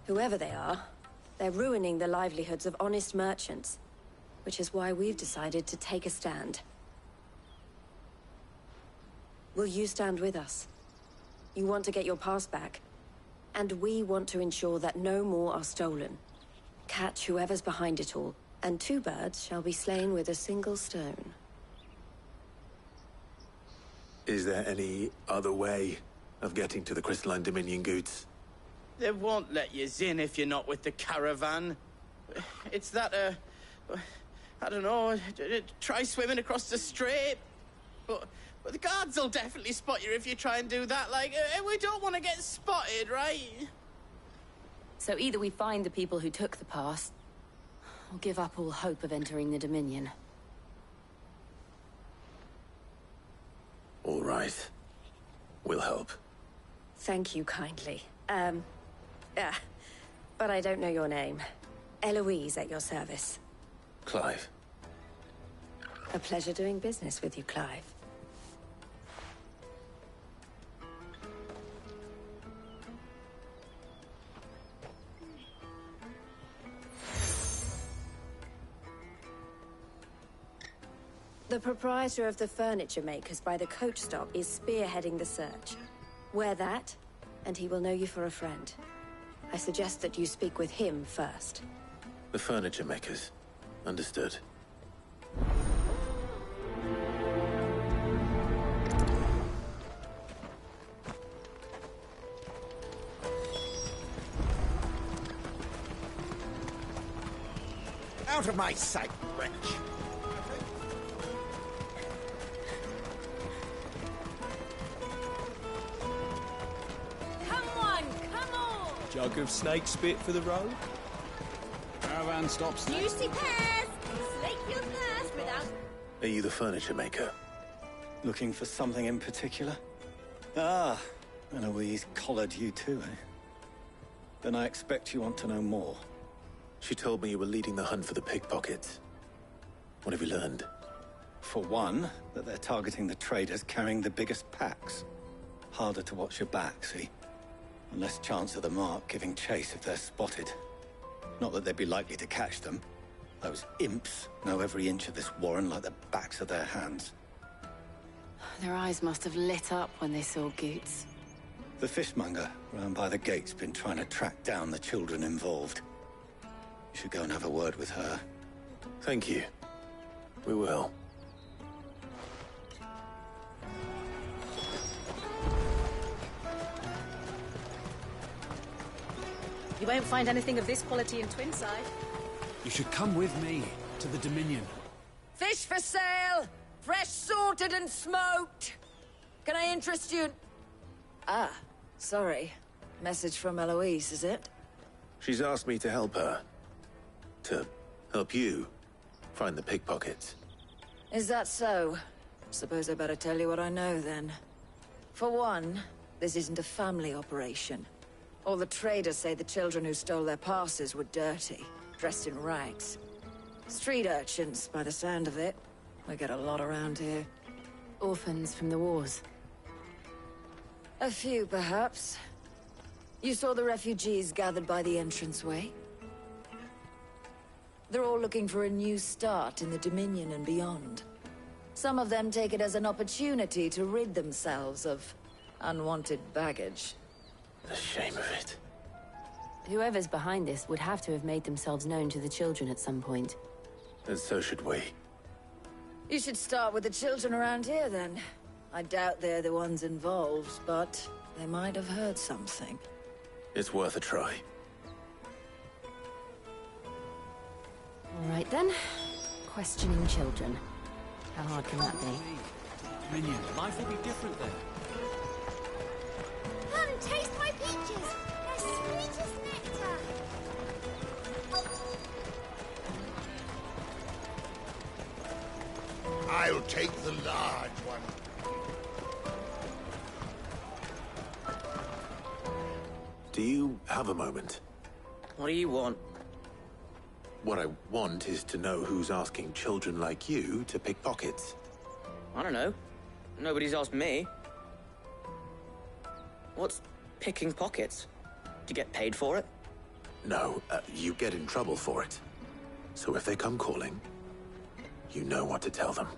Whoever they are, they're ruining the livelihoods of honest merchants, which is why we've decided to take a stand. Will you stand with us? You want to get your pass back, and we want to ensure that no more are stolen. Catch whoever's behind it all, and two birds shall be slain with a single stone.
Is there any other way of getting to the Crystalline Dominion, Goots?
They won't let you in if you're not with the caravan. It's that, I don't know, try swimming across the strait. But the guards will definitely spot you if you try and do that. Like, we don't want to get spotted, right?
So either we find the people who took the pass, or give up all hope of entering the Dominion.
All right. We'll help.
Thank you kindly. But I don't know your name. Eloise at your service.
Clive.
A pleasure doing business with you, Clive.
The proprietor of the furniture makers by the coach stop is spearheading the search. Wear that, and he will know you for a friend. I suggest that you speak with him first.
The furniture makers. Understood.
Out of my sight, wretch!
Come on!
Jug of snake spit for the road?
Caravan stops next.
Juicy pears! Slake your thirst without...
Are you the furniture maker?
Looking for something in particular? Ah, Eloise collared you too, eh? Then I expect you want to know more.
She told me you were leading the hunt for the pickpockets. What have you learned?
For one, that they're targeting the traders carrying the biggest packs. Harder to watch your back, see? And less chance of the mark giving chase if they're spotted. Not that they'd be likely to catch them. Those imps know every inch of this warren like the backs of their hands.
Their eyes must have lit up when they saw Goots.
The fishmonger round by the gate's been trying to track down the children involved. You should go and have a word with her.
Thank you. We will.
You won't find anything of this quality in Twinside.
You should come with me to the Dominion.
Fish for sale! Fresh sorted and smoked! Can I interest you?
Ah, sorry. Message from Eloise, is it?
She's asked me to help her. To help you find the pickpockets.
Is that so? Suppose I better tell you what I know, then. For one, this isn't a family operation. All the traders say the children who stole their passes were dirty, dressed in rags. Street urchins, by the sound of it. We get a lot around here.
Orphans from the wars.
A few, perhaps. You saw the refugees gathered by the entranceway? They're all looking for a new start in the Dominion and beyond. Some of them take it as an opportunity to rid themselves of unwanted baggage.
The shame of it.
Whoever's behind this would have to have made themselves known to the children at some point.
And so should we.
You should start with the children around here, then. I doubt they're the ones involved, but they might have heard something.
It's worth a try.
All right, then. Questioning children. How hard can that be?
Minion, life will be different then.
Come, taste my peaches! They're sweet as nectar!
I'll take the large one.
Do you have a moment?
What do you want?
What I want is to know who's asking children like you to pick pockets.
I don't know. Nobody's asked me. What's picking pockets? Do you get paid for it?
No, you get in trouble for it. So if they come calling, you know what to tell them.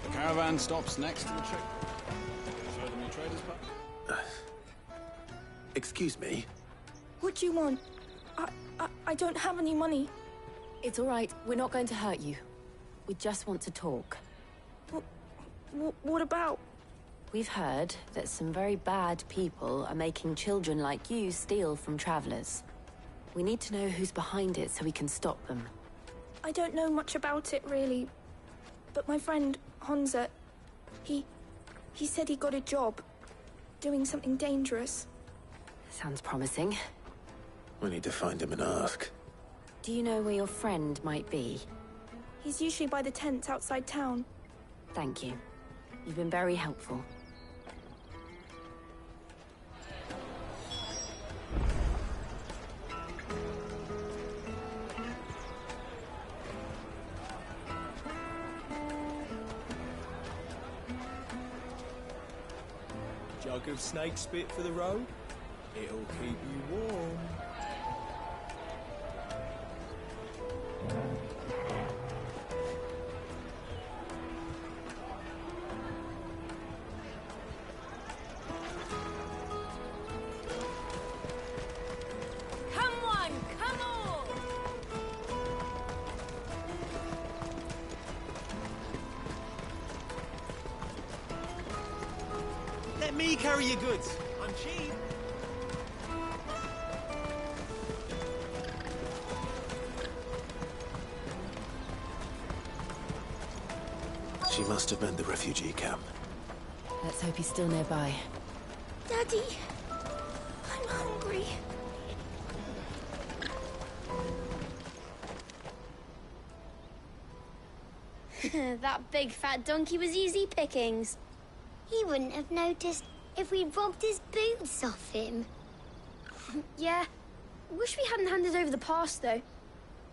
The caravan stops next to the check. Show them your trader's pack.
Excuse me?
What do you want? I don't have any money.
It's all right. We're not going to hurt you. We just want to talk.
What about?
We've heard that some very bad people are making children like you steal from travelers. We need to know who's behind it so we can stop them.
I don't know much about it, really. But my friend, Honza, he said he got a job. Doing something dangerous.
Sounds promising.
We need to find him and ask.
Do you know where your friend might be?
He's usually by the tents outside town.
Thank you. You've been very helpful.
Jug of snake spit for the road? It'll keep you warm. carry your goods. I'm cheap.
She must have meant the refugee camp.
Let's hope he's still nearby.
Daddy, I'm hungry.
That big fat donkey was easy pickings.
He wouldn't have noticed if we'd robbed his boots off him.
Yeah. Wish we hadn't handed over the pass, though.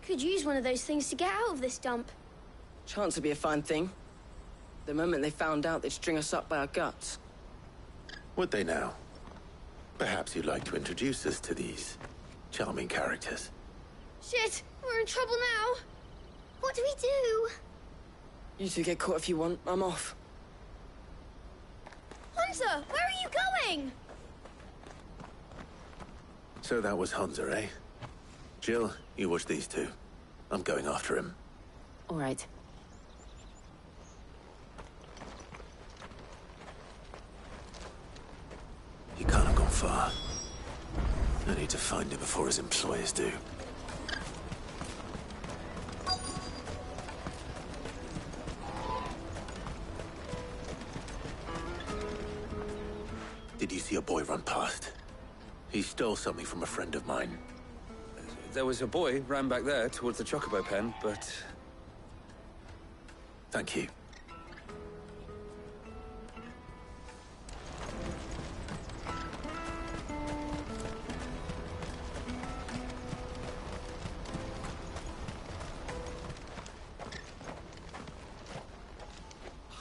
Could use one of those things to get out of this dump.
Chance would be a fine thing. The moment they found out, they'd string us up by our guts.
Would they now? Perhaps you'd like to introduce us to these charming characters.
Shit, we're in trouble now.
What do we do?
You two get caught if you want. I'm off.
Hunter, where are you going?
So that was Hunter, eh? Jill, you watch these two. I'm going after him.
All right.
He can't have gone far. I need to find him before his employers do. Did you see a boy run past? He stole something from a friend of mine.
There was a boy ran back there towards the chocobo pen, but...
Thank you.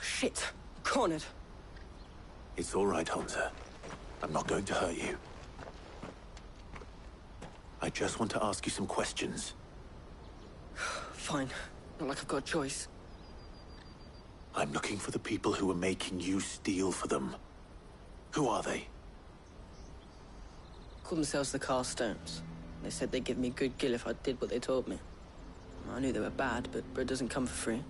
Shit. Cornered.
It's all right, Hunter. I'm not going to hurt you. I just want to ask you some questions.
Fine. Not like I've got a choice.
I'm looking for the people who are making you steal for them. Who are they?
Called themselves the Carstones. They said they'd give me good gill if I did what they told me. I knew they were bad, but bread doesn't come for free.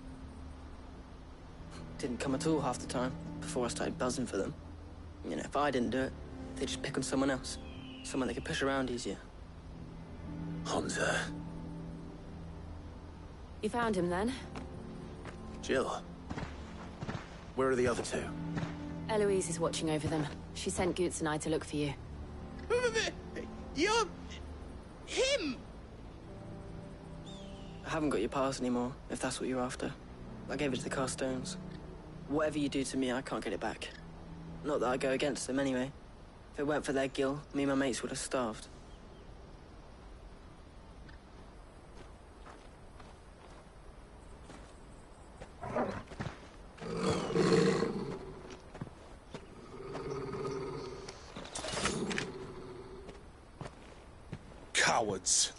Didn't come at all half the time, before I started buzzing for them. You know, if I didn't do it, they'd just pick on someone else. Someone they could push around easier.
Hunter.
You found him, then?
Jill. Where are the other two?
Eloise is watching over them. She sent Goots and I to look for you.
You're... him! I haven't got your pass anymore, if that's what you're after. I gave it to the Carstones. Whatever you do to me, I can't get it back. Not that I go against them, anyway. If it weren't for their gill, me and my mates would have starved.
Cowards.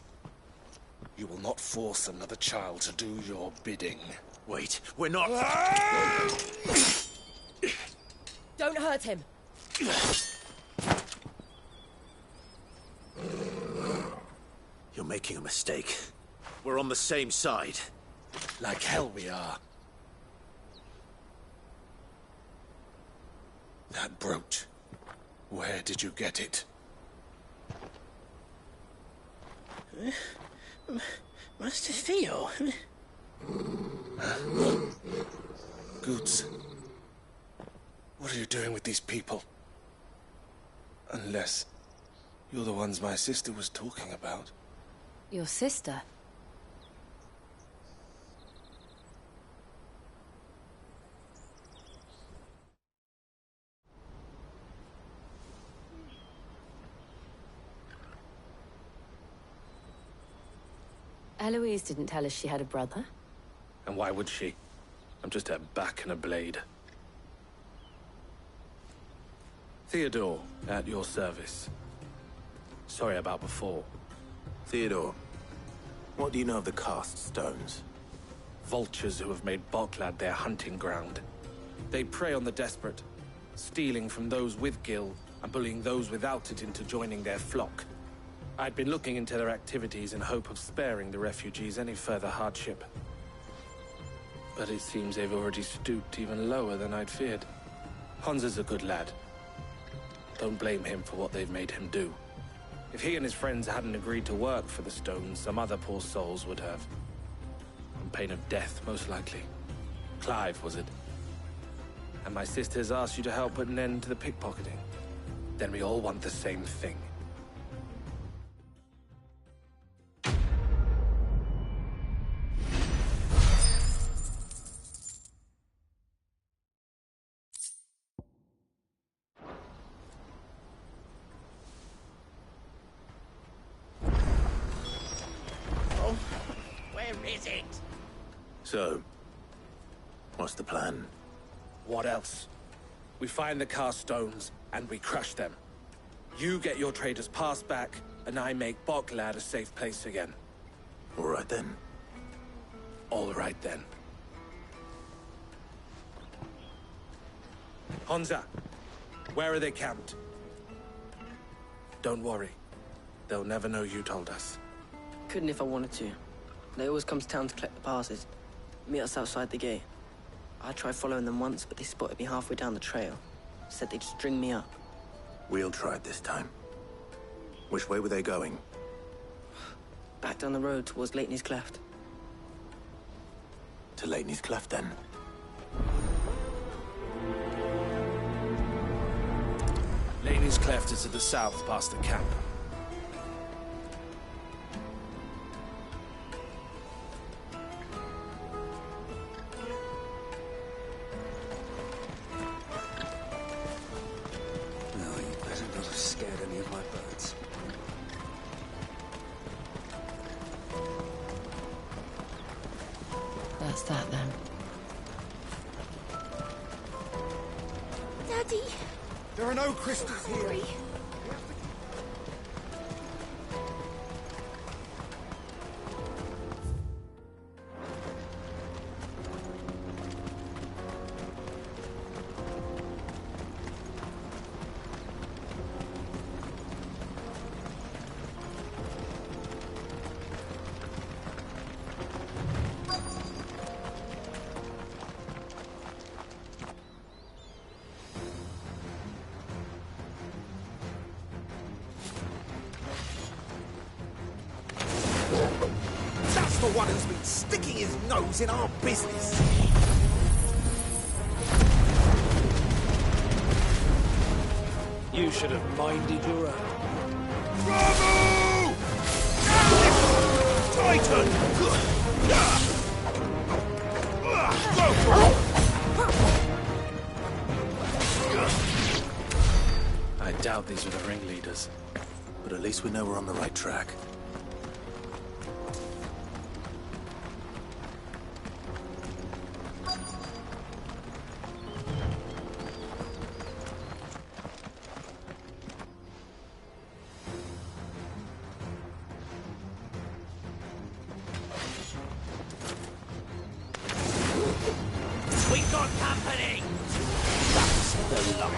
You will not force another child to do your bidding.
Wait, we're not...
Don't hurt him.
You're making a mistake. We're on the same side.
Like hell we are. That brooch. Where did you get it?
Master Theo?
Goots. What are you doing with these people? Unless you're the ones my sister was talking about.
Your sister? Eloise didn't tell us she had a brother.
And why would she? I'm just her back and a blade. Theodore, at your service. Sorry about before.
Theodore, what do you know of the Cast Stones?
Vultures who have made Boklad their hunting ground. They prey on the desperate, stealing from those with gil and bullying those without it into joining their flock. I'd been looking into their activities in hope of sparing the refugees any further hardship. But it seems they've already stooped even lower than I'd feared. Hans is a good lad. Don't blame him for what they've made him do. If he and his friends hadn't agreed to work for the stones, some other poor souls would have. On pain of death, most likely. Clive, was it? And my sisters asked you to help put an end to the pickpocketing. Then we all want the same thing.
Oh, where is it?
So, what's the plan?
What else? We find the cast stones, and we crush them. You get your trader's pass back, and I make Boklad a safe place again.
All right then.
All right then. Honza, where are they camped? Don't worry. They'll never know you told us.
Couldn't if I wanted to. They always come to town to collect the passes. Meet us outside the gate. I tried following them once, but they spotted me halfway down the trail. Said they'd string me up.
We'll try it this time. Which way were they going?
Back down the road towards Leitney's Cleft.
To Leitney's Cleft, then.
Leitney's Cleft is to the south, past the camp.
That's that then.
Daddy!
There are no crystals here.
Hurry.
That's the one who's been sticking his nose in our business.
You should have minded your own.
Bravo! Titan!
I doubt these are the ringleaders.
But at least we know we're on the right track.
We got company! That's the lump.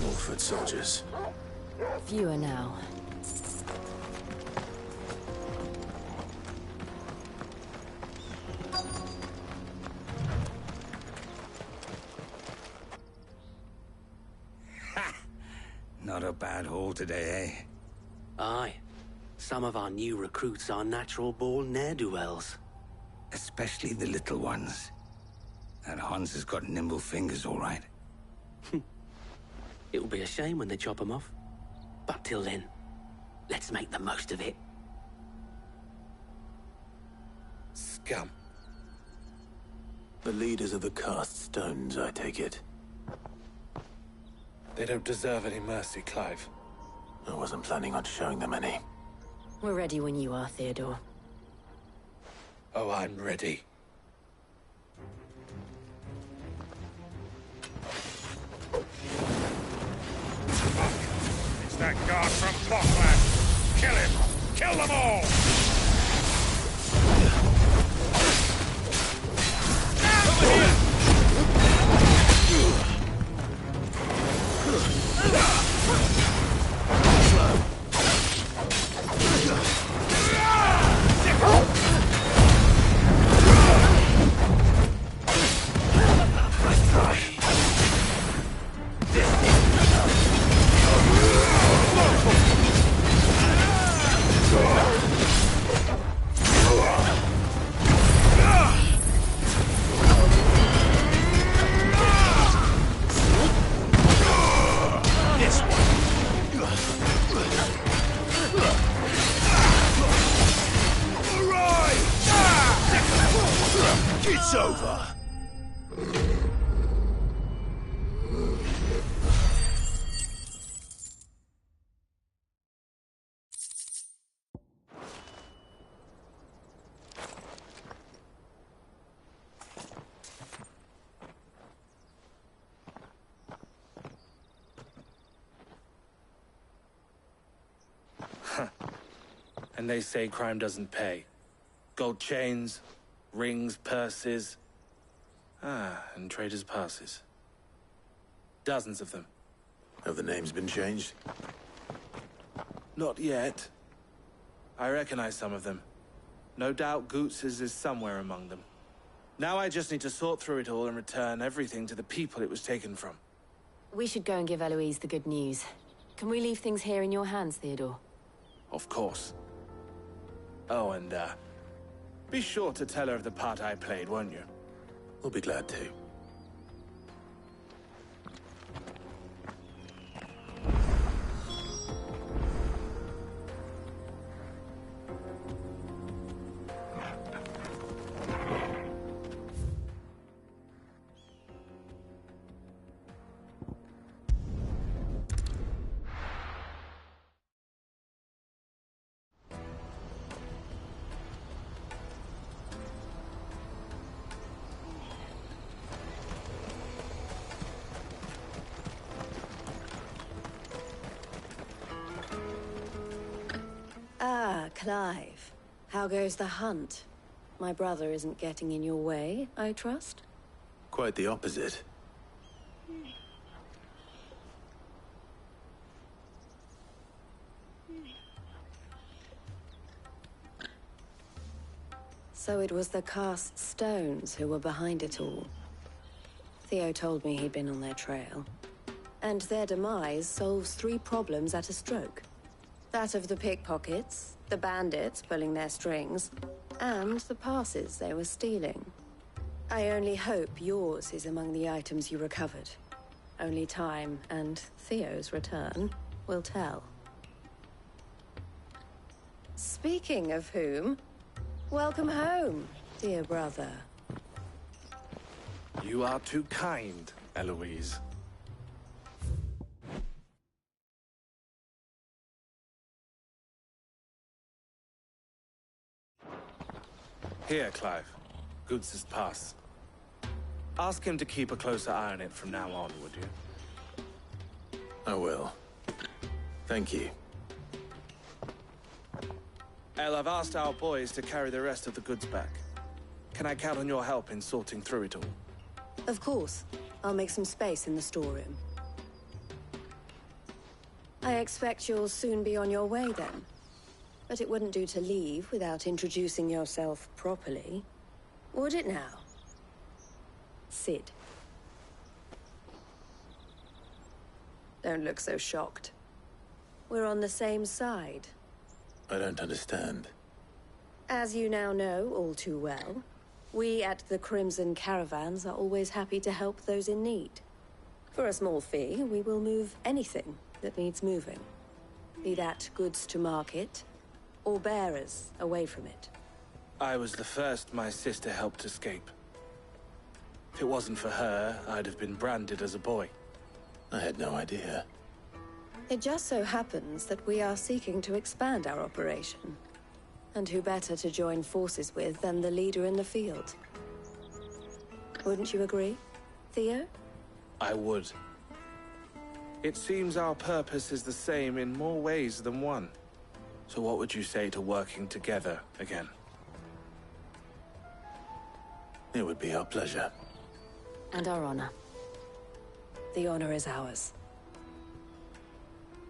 Wolford soldiers.
Fewer now.
Not a bad haul today, eh?
Aye. Some of our new recruits are natural-born ne'er-do-wells.
Especially the little ones. That Hans has got nimble fingers, all right.
It'll be a shame when they chop 'em off. But till then, let's make the most of it.
Scum.
The leaders of the cast stones, I take it.
They don't deserve any mercy, Clive.
I wasn't planning on showing them any.
We're ready when you are, Theodore.
Oh, I'm ready.
It's that guard from Bockland. Kill him! Kill them all!
And they say crime doesn't pay. Gold chains, rings, purses. And traders' passes. Dozens of them.
Have the names been changed?
Not yet. I recognize some of them. No doubt Goots's is somewhere among them. Now I just need to sort through it all and return everything to the people it was taken from.
We should go and give Eloise the good news. Can we leave things here in your hands, Theodore?
Of course. Oh, and, be sure to tell her of the part I played, won't you?
We'll be glad to.
Clive. How goes the hunt? My brother isn't getting in your way, I trust?
Quite the opposite.
So it was the cast stones who were behind it all. Theo told me he'd been on their trail. And their demise solves 3 problems at a stroke. That of the pickpockets, the bandits pulling their strings, and the passes they were stealing. I only hope yours is among the items you recovered. Only time and Theo's return will tell. Speaking of whom, welcome home, dear brother.
You are too kind, Eloise. Here, Clive. Goods' pass. Ask him to keep a closer eye on it from now on, would you?
I will. Thank you.
El, I've asked our boys to carry the rest of the goods back. Can I count on your help in sorting through it all?
Of course. I'll make some space in the storeroom. I expect you'll soon be on your way then. But it wouldn't do to leave without introducing yourself properly. Would it now? Sid. Don't look so shocked. We're on the same side.
I don't understand.
As you now know all too well, we at the Crimson Caravans are always happy to help those in need. For a small fee, we will move anything that needs moving. Be that goods to market, or bearers away from it.
I was the first my sister helped escape. If it wasn't for her, I'd have been branded as a boy.
I had no idea.
It just so happens that we are seeking to expand our operation. And who better to join forces with than the leader in the field? Wouldn't you agree, Theo?
I would. It seems our purpose is the same in more ways than one. So what would you say to working together again?
It would be our pleasure.
And our honor.
The honor is ours.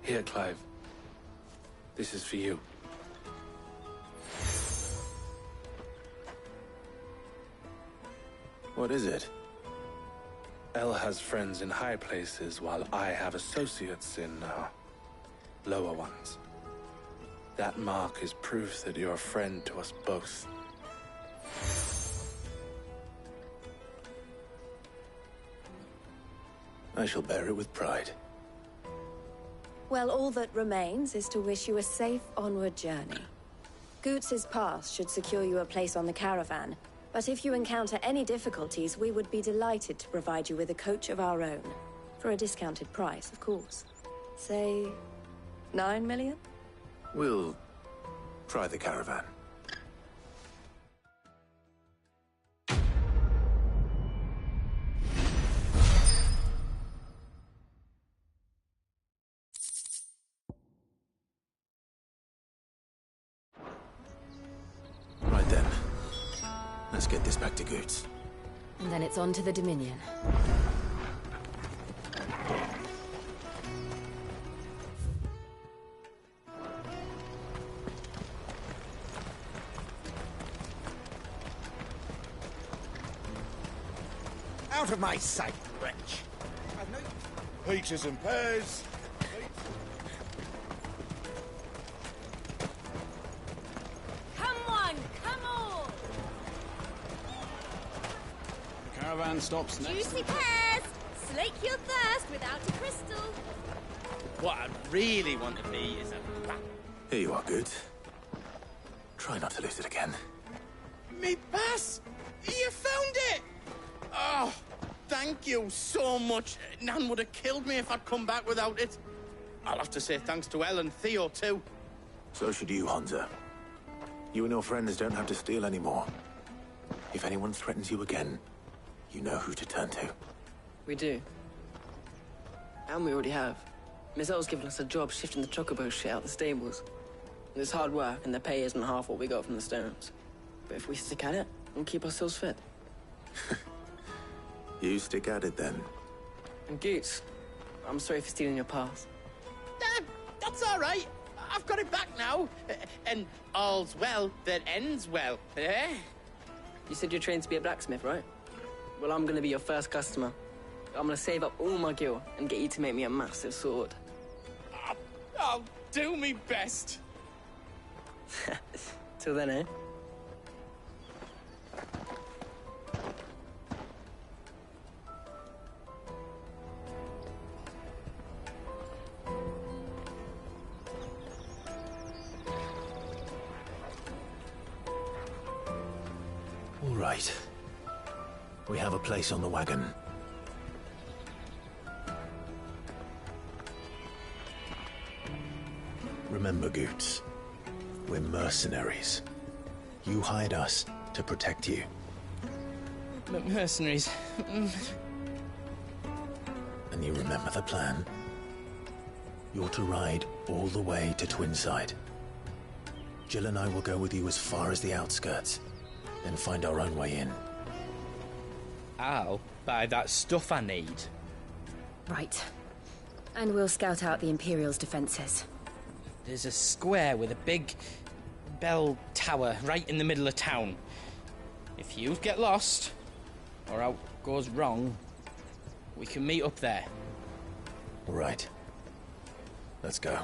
Here, Clive. This is for you.
What is it?
El has friends in high places, while I have associates in, lower ones. That mark is proof that you're a friend to us both.
I shall bear it with pride.
Well, all that remains is to wish you a safe onward journey. Goots's pass should secure you a place on the caravan, But if you encounter any difficulties, we would be delighted to provide you with a coach of our own. For a discounted price, of course. Say, 9 million?
We'll try the caravan. Right then. Let's get this back to Goots.
And then it's on to the Dominion.
Out of my sight, wretch! I've no... Peaches and pears.
Come on, come on!
The caravan stops next.
Juicy pears! Slake your thirst without a crystal.
What I really want to be is a rat.
Here you are, Goots. Try not to lose it again.
Me bass! You found it! Oh, thank you so much. Nan would have killed me if I'd come back without it. I'll have to say thanks to Elle and Theo, too.
So should you, Hansa. You and your friends don't have to steal anymore. If anyone threatens you again, you know who to turn to.
We do. And we already have. Miss Elle's given us a job shifting the chocobo shit out the stables. It's hard work, and the pay isn't half what we got from the stones. But if we stick at it, we'll keep ourselves fit.
You stick at it, then.
And Goots, I'm sorry for stealing your pass.
That's all right. I've got it back now. And all's well that ends well, eh?
You said you're trained to be a blacksmith, right? Well, I'm gonna be your first customer. I'm gonna save up all my gil and get you to make me a massive sword.
I'll do me best.
Till then, eh?
All right. We have a place on the wagon. Remember, Goots, we're mercenaries. You hired us to protect you.
Mercenaries.
And you remember the plan? You're to ride all the way to Twinside. Jill and I will go with you as far as the outskirts, then find our own way in.
I'll buy that stuff I need.
Right. And we'll scout out the Imperial's defenses.
There's a square with a big bell tower right in the middle of town. If you get lost, or out goes wrong, we can meet up there.
All right. Let's go.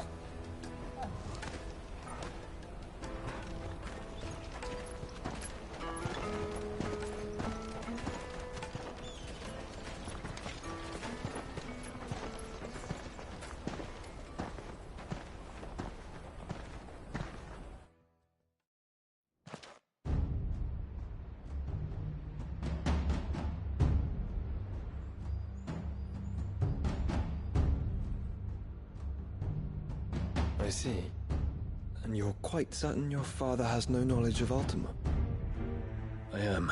I see. And you're quite certain your father has no knowledge of Ultima?
I am.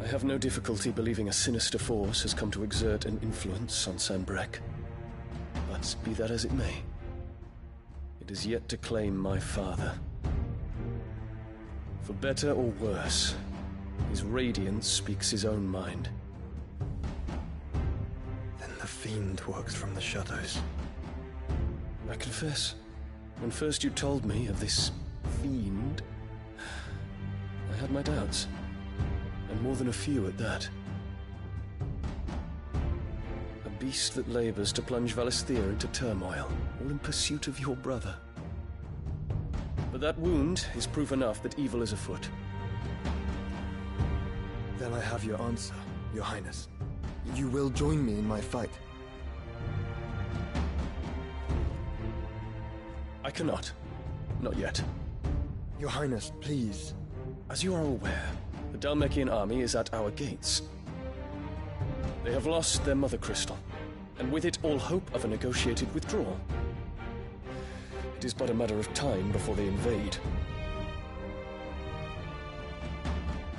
I have no difficulty believing a sinister force has come to exert an influence on Sanbreque. But be that as it may, it is yet to claim my father. For better or worse, his radiance speaks his own mind.
Then the fiend works from the shadows.
I confess, when first you told me of this fiend, I had my doubts. And more than a few at that. A beast that labors to plunge Valisthea into turmoil, all in pursuit of your brother. But that wound is proof enough that evil is afoot.
Then I have your answer, Your Highness. You will join me in my fight.
I cannot. Not yet.
Your Highness, please.
As you are aware, the Dalmekian army is at our gates. They have lost their mother crystal, and with it all hope of a negotiated withdrawal. It is but a matter of time before they invade.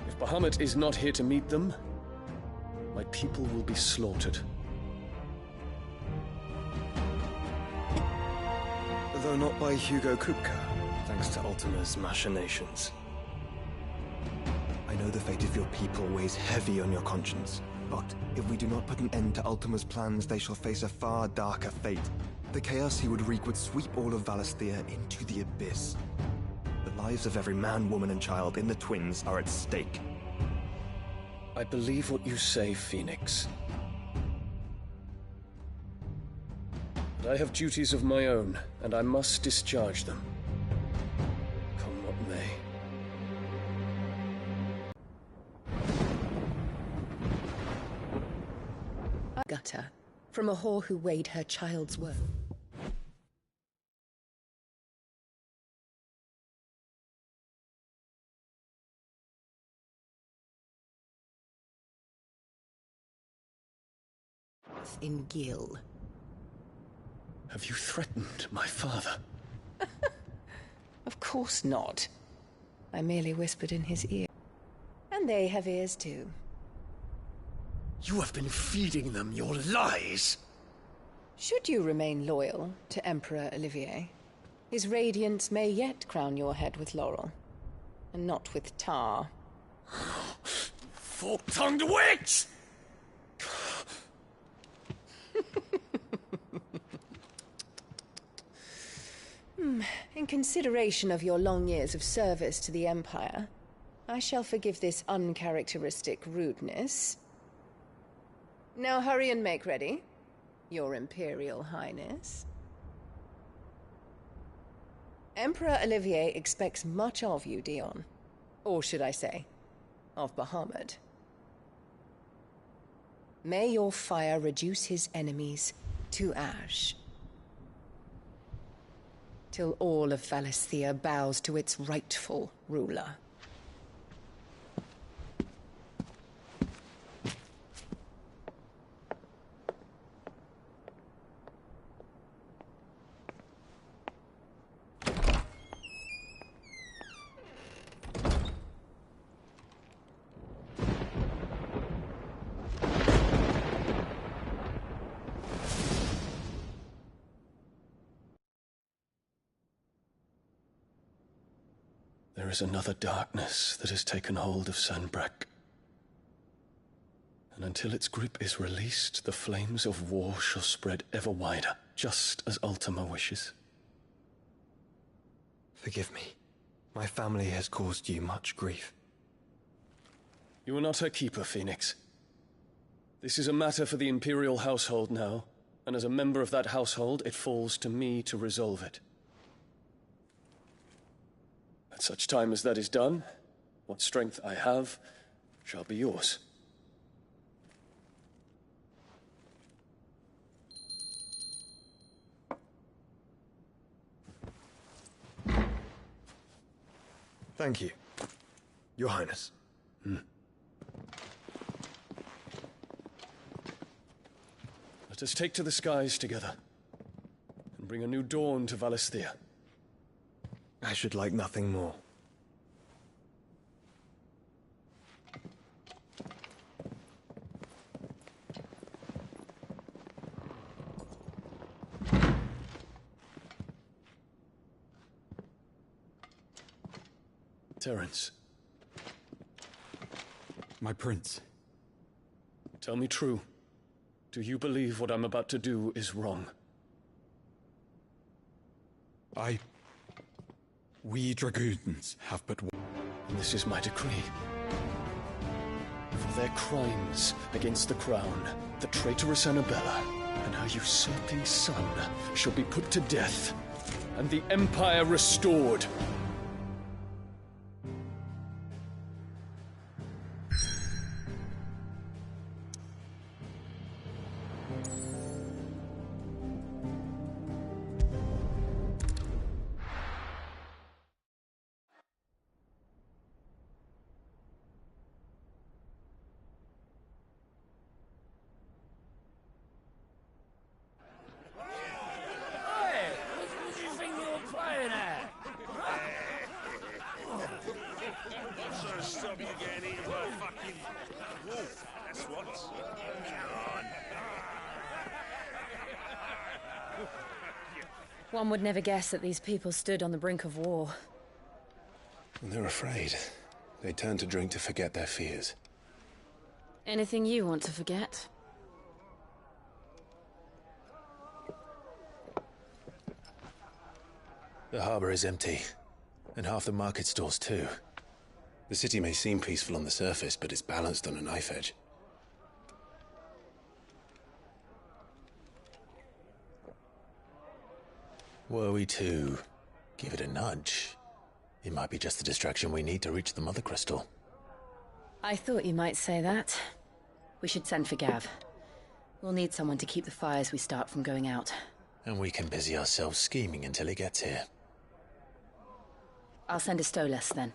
If Bahamut is not here to meet them, my people will be slaughtered.
Though not by Hugo Kupka, thanks to Ultima's machinations. I know the fate of your people weighs heavy on your conscience, but if we do not put an end to Ultima's plans, they shall face a far darker fate. The chaos he would wreak would sweep all of Valisthea into the abyss. The lives of every man, woman, and child in the Twins are at stake.
I believe what you say, Phoenix. But I have duties of my own, and I must discharge them. Come what may.
Gutter, from a whore who weighed her child's worth. In Gil.
Have you threatened my father?
Of course not. I merely whispered in his ear. And they have ears too.
You have been feeding them your lies!
Should you remain loyal to Emperor Olivier, his radiance may yet crown your head with laurel, and not with tar.
Fork-tongued witch!
In consideration of your long years of service to the Empire, I shall forgive this uncharacteristic rudeness. Now hurry and make ready, Your Imperial Highness. Emperor Olivier expects much of you, Dion. Or should I say, of Bahamut. May your fire reduce his enemies to ash, till all of Valisthea bows to its rightful ruler.
There is another darkness that has taken hold of Sanbreque. And until its grip is released, the flames of war shall spread ever wider, just as Ultima wishes.
Forgive me. My family has caused you much grief.
You are not her keeper, Phoenix. This is a matter for the Imperial household now, and as a member of that household, it falls to me to resolve it. At such time as that is done, what strength I have shall be yours.
Thank you, Your Highness.
Let us take to the skies together, and bring a new dawn to Valisthea.
I should like nothing more.
Terence.
My prince.
Tell me true. Do you believe what I'm about to do is wrong?
We Dragoons have but one.
And this is my decree. For their crimes against the crown, the traitorous Annabella and her usurping son shall be put to death, and the Empire restored.
That's what.
One would never guess that these people stood on the brink of war.
And they're afraid. They turn to drink to forget their fears.
Anything you want to forget?
The harbor is empty, and half the market stalls too. The city may seem peaceful on the surface, but it's balanced on a knife edge. Were we to give it a nudge, it might be just the distraction we need to reach the Mother Crystal.
I thought you might say that. We should send for Gav. We'll need someone to keep the fires we start from going out.
And we can busy ourselves scheming until he gets here.
I'll send a Stolas then.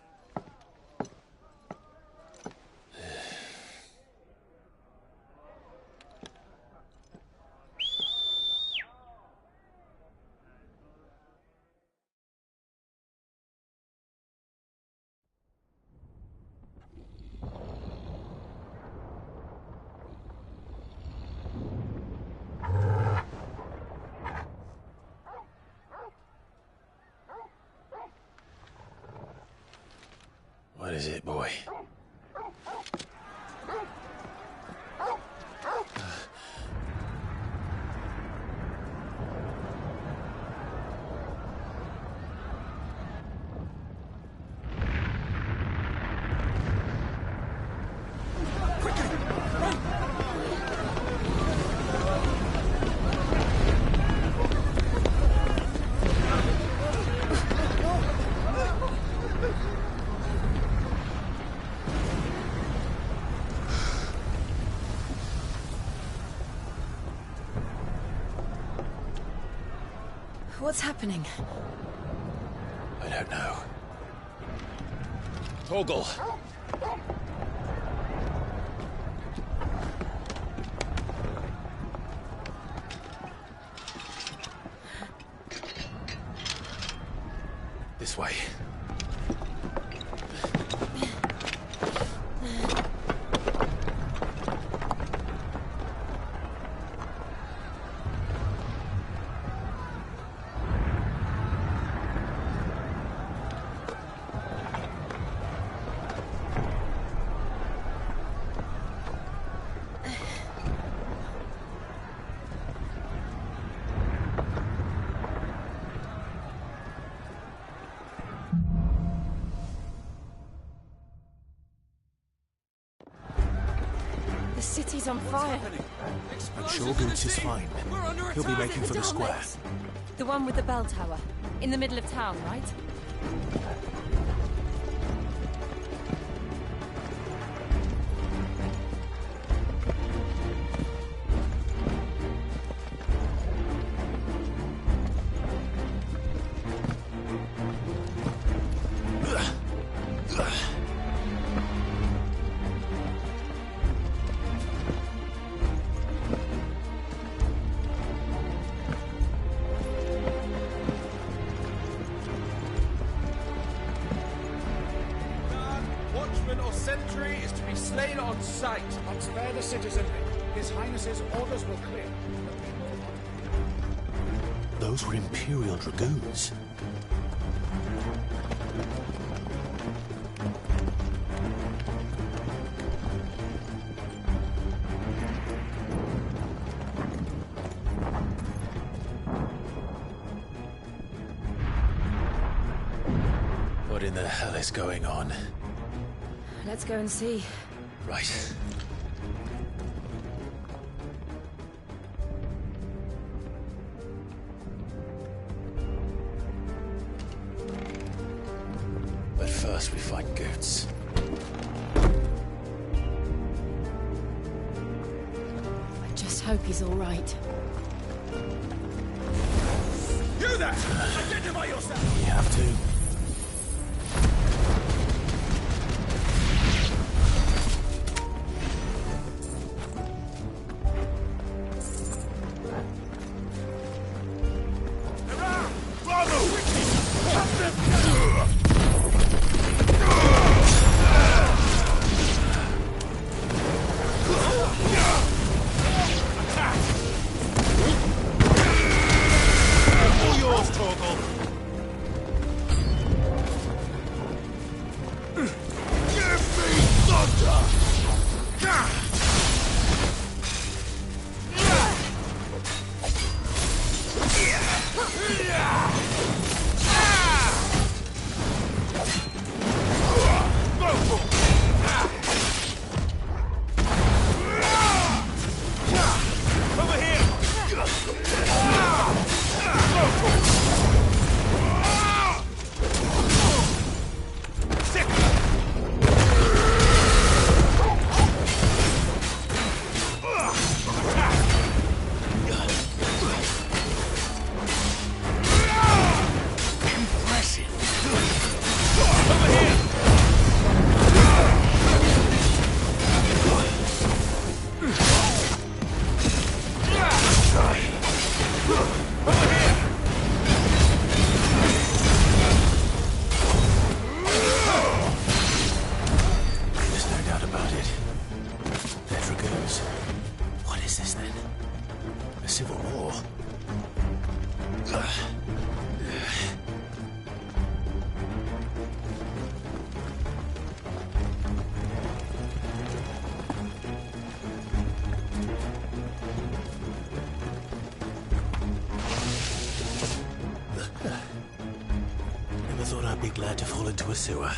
What is it, boy?
What's happening?
I don't know.
Torgal!
This way.
The city's on fire.
I'm sure Goots is fine. He'll be making for the square.
The one with the bell tower. In the middle of town, right?
Or sentry is to be slain on sight.
But spare the citizenry. His Highness's orders were clear.
Those were Imperial Dragoons. What in the hell is going on?
Let's go and see.
Right. But first we find Goots.
I just hope he's all right.
You there! Identify yourself!
We have to. is this then? A civil war? Never thought I'd be glad to fall into a sewer.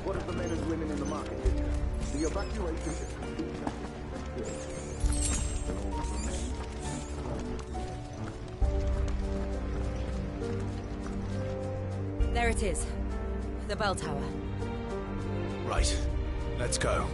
What of the men and women in the market district? The evacuation is complete.
There it is. The bell tower.
Right. Let's go.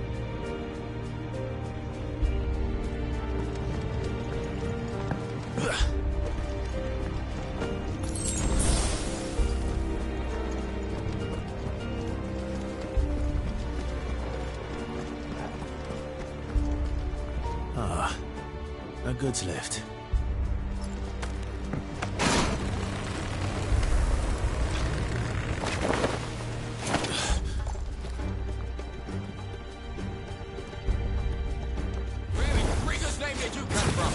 Ah, a goods lift.
Where in Krieger's name did you come from?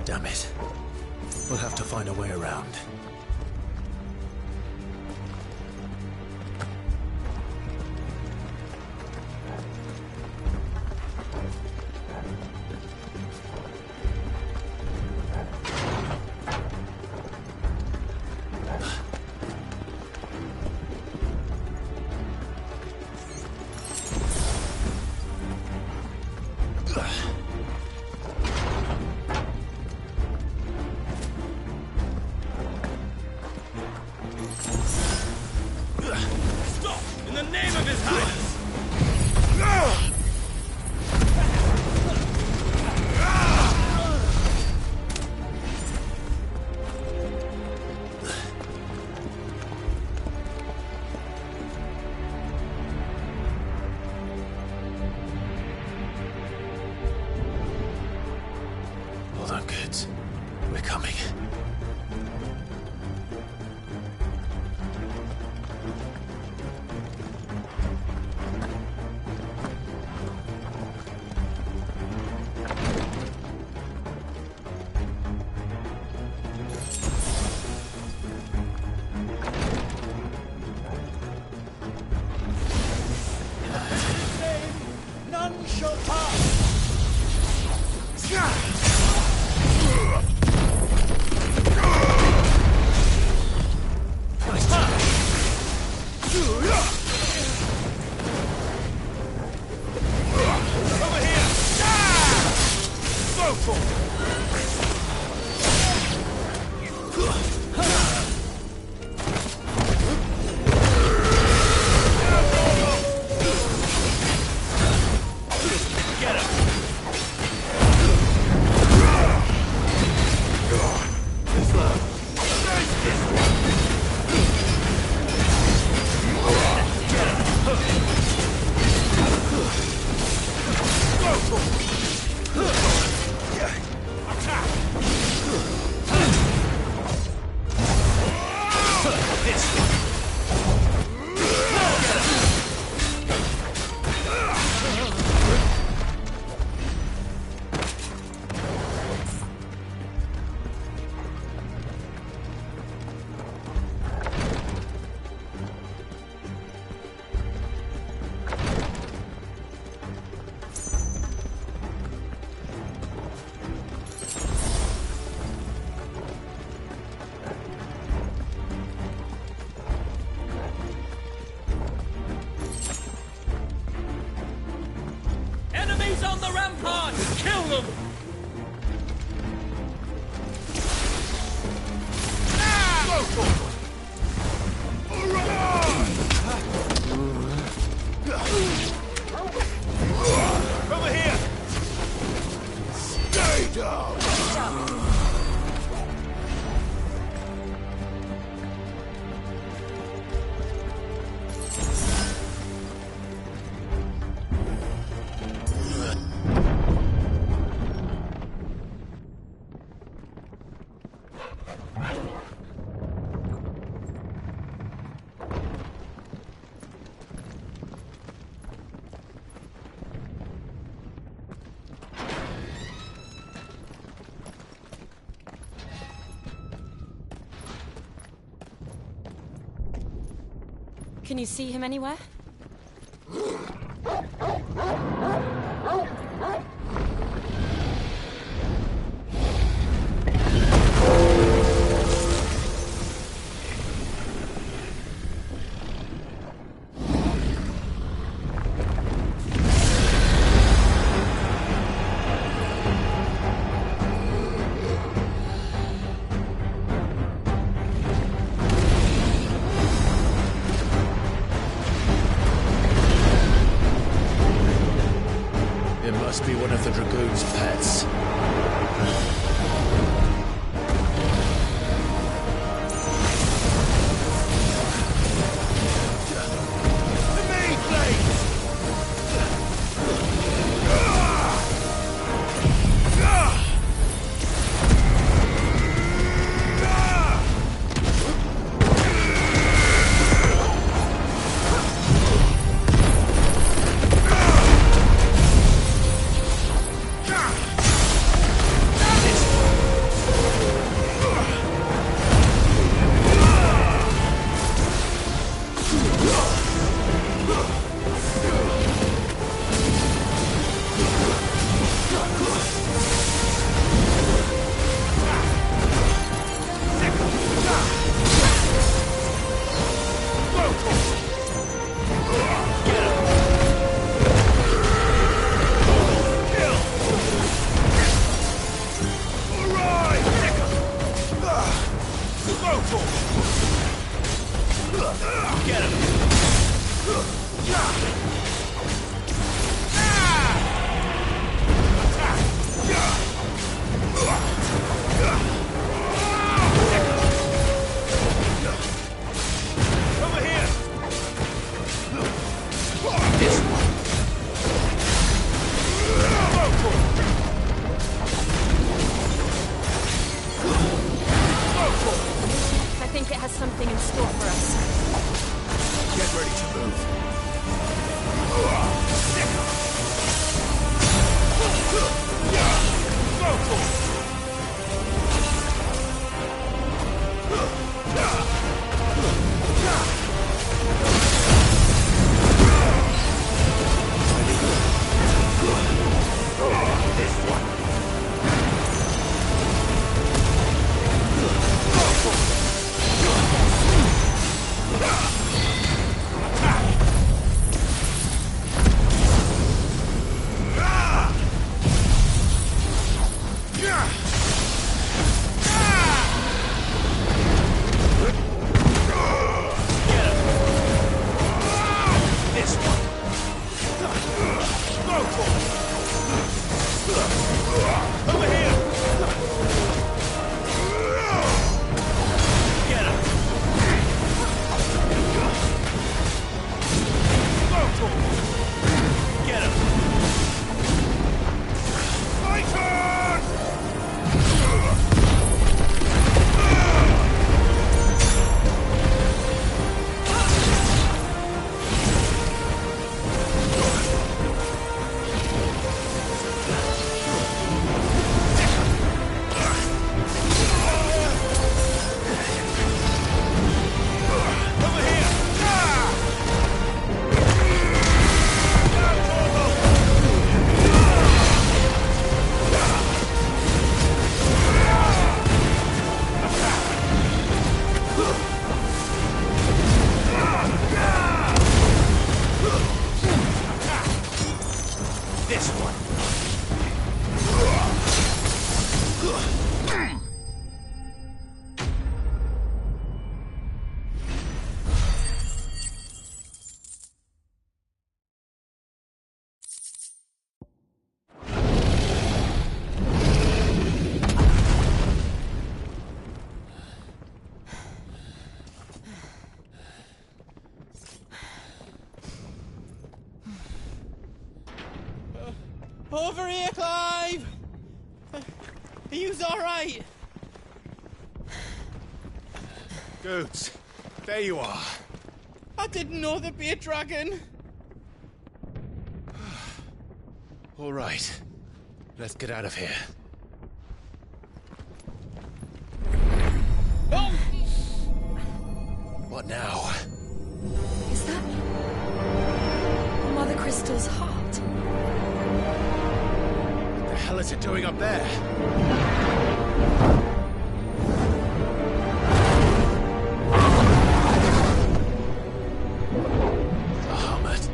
Damn it. We'll have to find a way around.
In the name of His Highness!
Hold on, kids. We're coming.
Can you see him anywhere?
It must be one of the Dragoon's pets.
I think it has something in store for us.
Get ready to move.
Over here, Clive! Are you alright?
Goods, there you are.
I didn't know there'd be a dragon.
All right, let's get out of here.
Oh!
What now?
Is
is it doing up there? Bahamut.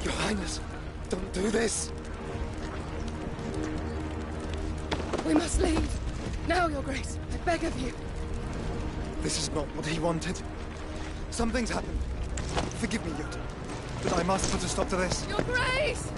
Your Highness, don't do this.
We must leave. Now, Your Grace. I beg of you.
This is not what he wanted. Something's happened. Forgive me, Yut, but I must put a stop to this.
Your Grace!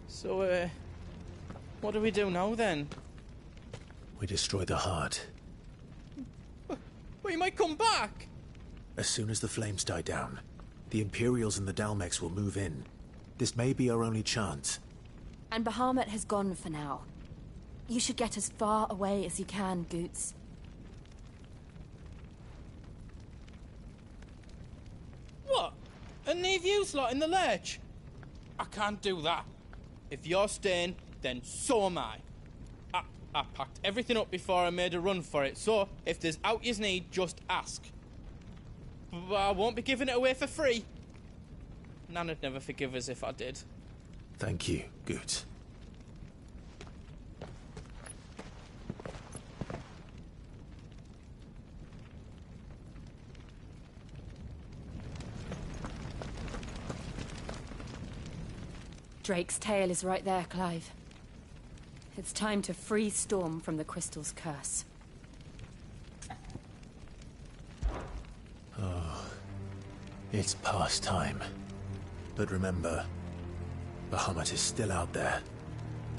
So, what do we do now, then?
We destroy the heart.
But he might come back!
As soon as the flames die down, the Imperials and the Dalmex will move in. This may be our only chance.
And Bahamut has gone for now. You should get as far away as you can, Goots.
What? And leave you lot in the lurch? I can't do that. If you're staying, then so am I. I packed everything up before I made a run for it, so if there's out yous need, just ask. But I won't be giving it away for free. Nana'd never forgive us if I did.
Thank you, Goots.
Drake's tail is right there, Clive. It's time to free Storm from the Crystal's curse.
Oh, it's past time. But remember, Bahamut is still out there.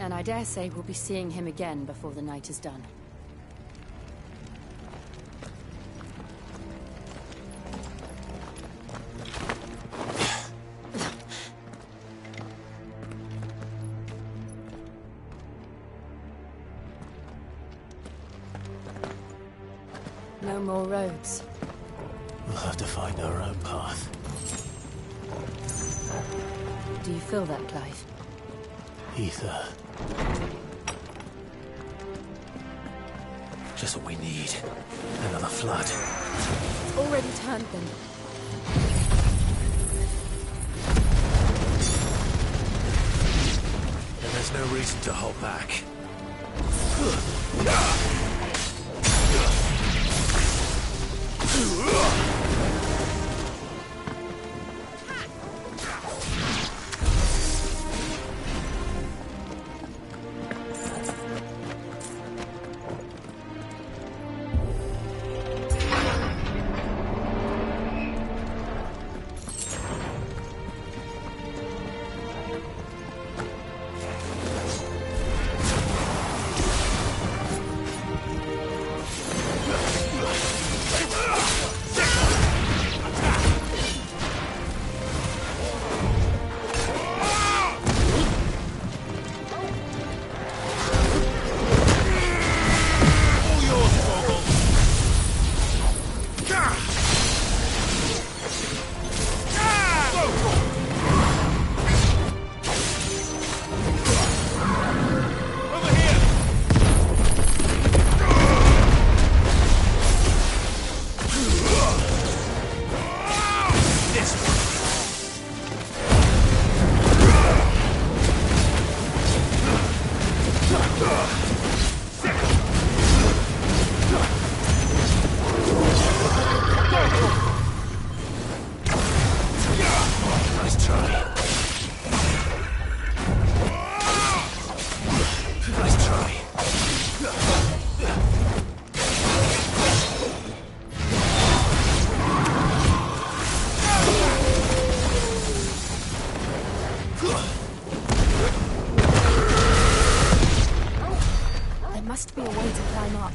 And I dare say we'll be seeing him again before the night is done. No more roads.
We'll have to find our own path.
Do you feel that, Clive?
Ether.
Just what we need. Another flood.
It's already turned them.
And there's no reason to hold back.
There must be a way to climb up.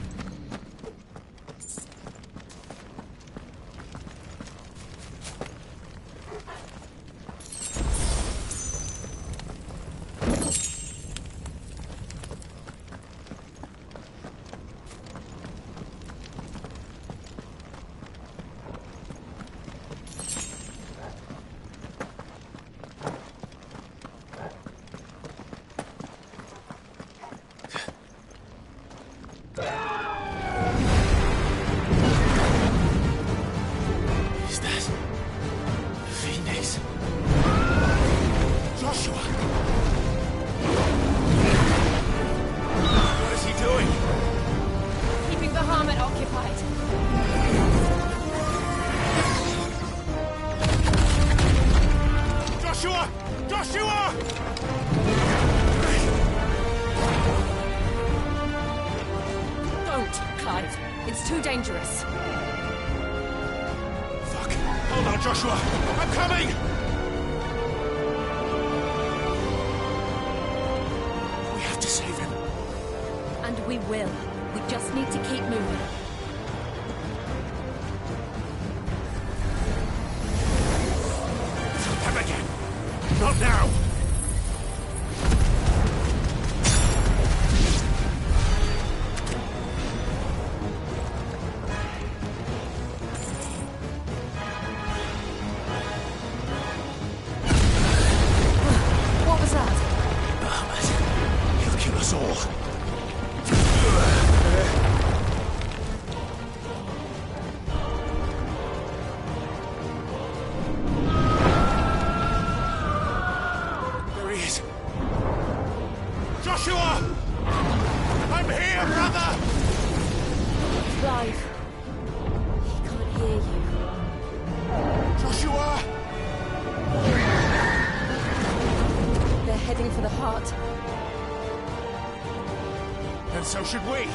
Is that Phoenix? Joshua! What is he doing?
Keeping Bahamut occupied.
Joshua! Joshua!
Don't, Clive. It's too dangerous.
Hold on, Joshua! I'm coming! We have to save him.
And we will. We just need to keep moving.
Come again! Not now!
What was that?
Bahamut. He'll kill us all. There he is. Joshua! I'm here, brother!
Clive. He can't hear you.
Joshua!
They're heading for the heart.
And so should we.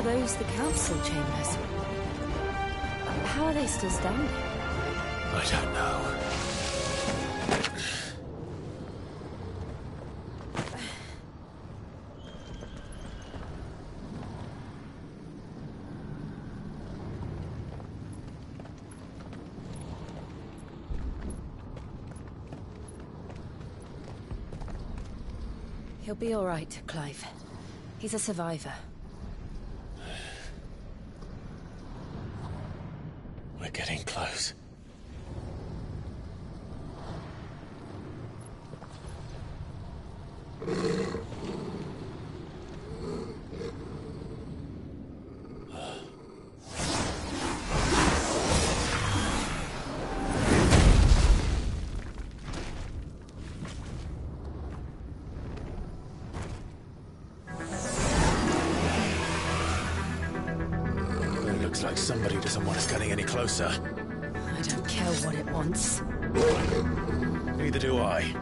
those the council chambers? How are they still standing?
I don't know.
He'll be all right, Clive. He's a survivor.
We're getting close. Looks like somebody doesn't want us getting any closer.
I don't care what it wants.
Neither do I.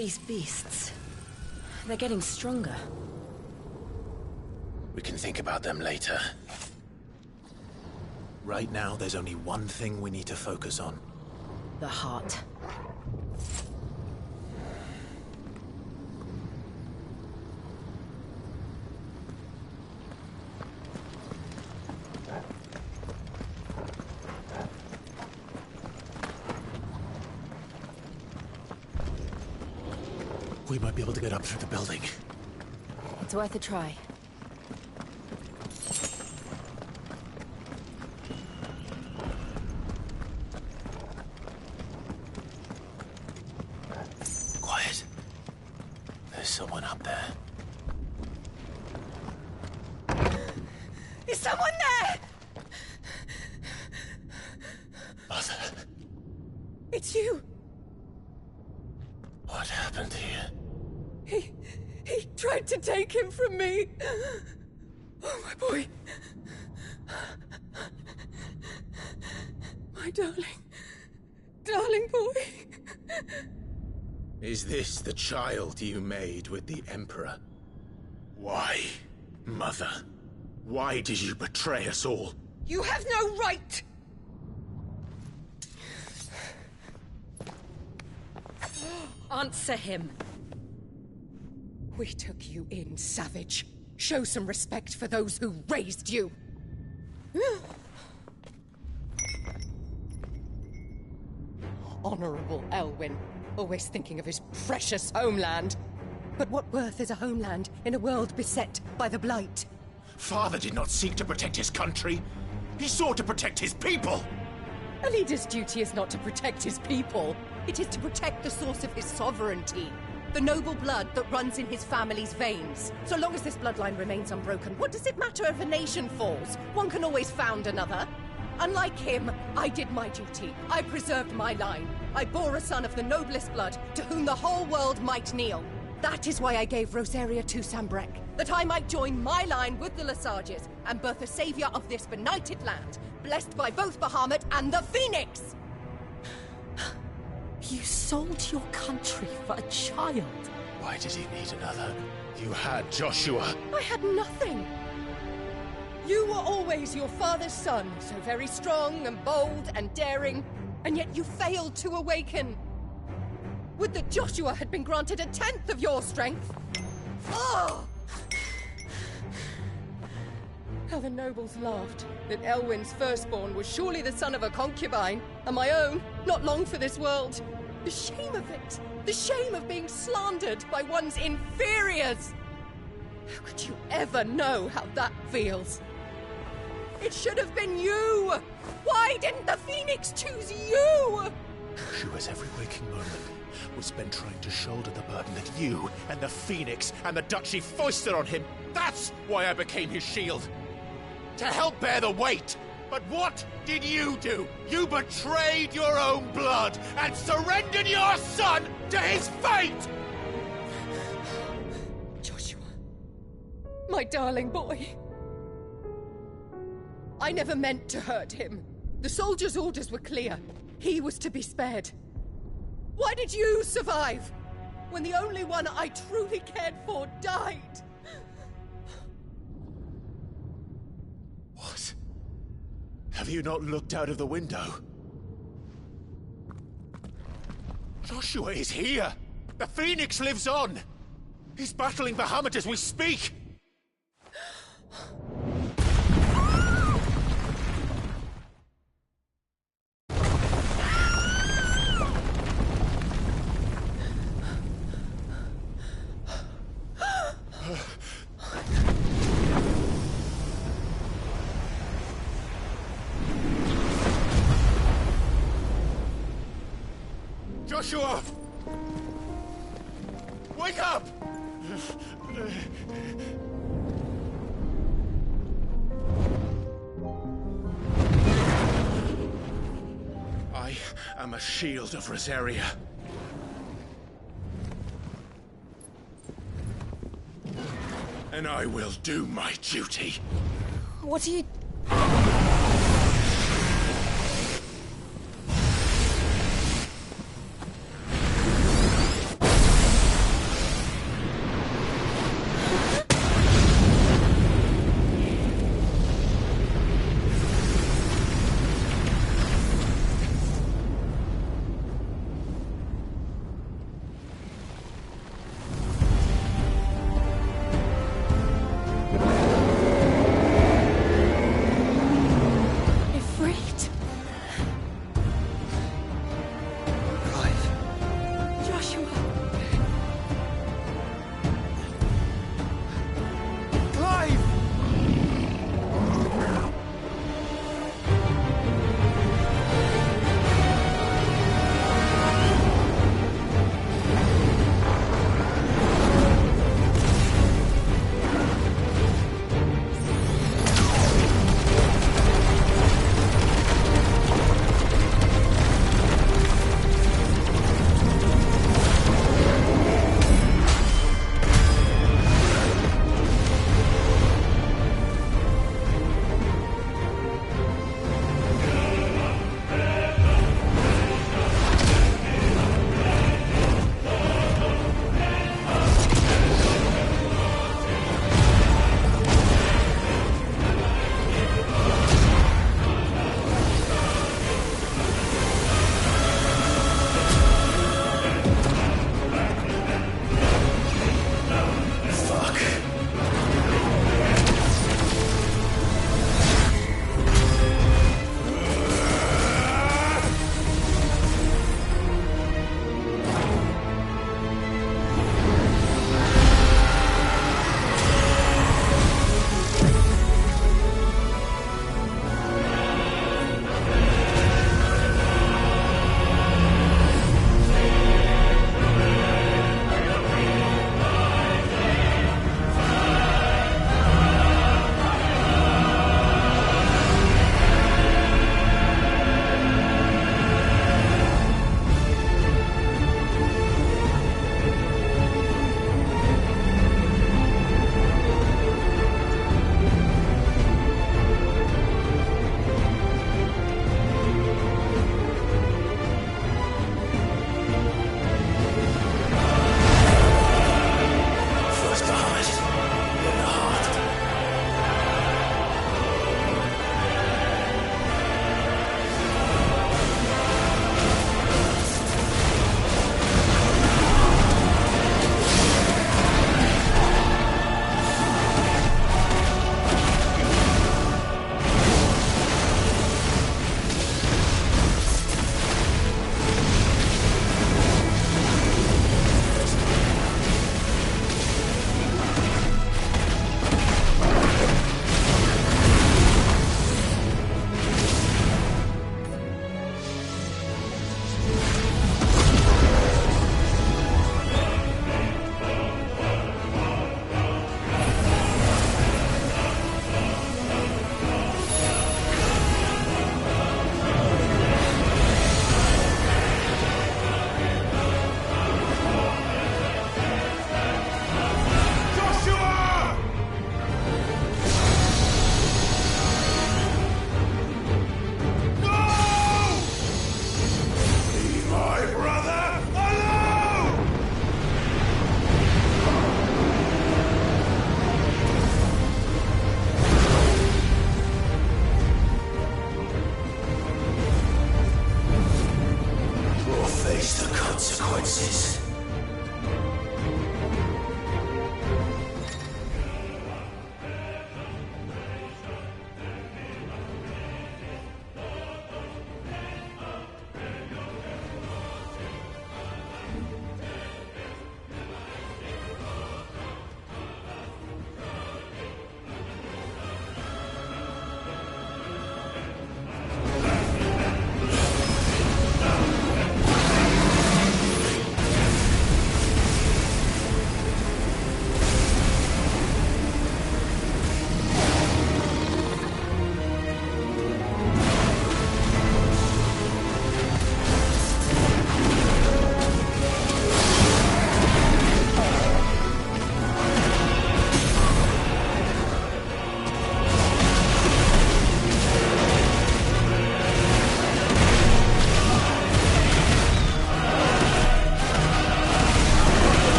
These beasts... they're getting stronger.
We can think about them later. Right now, there's only one thing we need to focus on.
The heart.
We might be able to get up through the building.
It's worth a try.
Quiet. There's someone up there.
Is someone there?
Mother.
It's you.
What happened here?
He tried to take him from me. Oh, my boy. My darling boy.
Is this the child you made with the Emperor? Why, Mother? Why did you betray us all?
You have no right!
Answer him. We took you in, savage. Show some respect for those who raised you. Honorable Elwyn, always thinking of his precious homeland. But what worth is a homeland in a world beset by the Blight?
Father did not seek to protect his country. He sought to protect his people.
A leader's duty is not to protect his people. It is to protect the source of his sovereignty. The noble blood that runs in his family's veins. So long as this bloodline remains unbroken, what does it matter if a nation falls? One can always found another. Unlike him, I did my duty. I preserved my line. I bore a son of the noblest blood, to whom the whole world might kneel. That is why I gave Rosaria to Sambrek, that I might join my line with the Lesages and birth a savior of this benighted land, blessed by both Bahamut and the Phoenix!
You sold your country for a child.
Why did he need another? You had Joshua.
I had nothing. You were always your father's son, so very strong and bold and daring, and yet you failed to awaken. Would that Joshua had been granted 1/10 of your strength? Oh! How the nobles laughed that Elwyn's firstborn was surely the son of a concubine, and my own, not long for this world. The shame of it! The shame of being slandered by one's inferiors! How could you ever know how that feels? It should have been you! Why didn't the Phoenix choose you?
Joshua's every waking moment was spent trying to shoulder the burden that you and the Phoenix and the Duchy foisted on him. That's why I became his shield. To help bear the weight. But what did you do? You betrayed your own blood and surrendered your son to his fate!
Joshua, my darling boy. I never meant to hurt him. The soldiers' orders were clear. He was to be spared. Why did you survive when the only one I truly cared for died?
What? Have you not looked out of the window? Joshua is here! The Phoenix lives on! He's battling Bahamut as we speak! Joshua! Wake up! I am a shield of Rosaria. And I will do my duty.
What are you...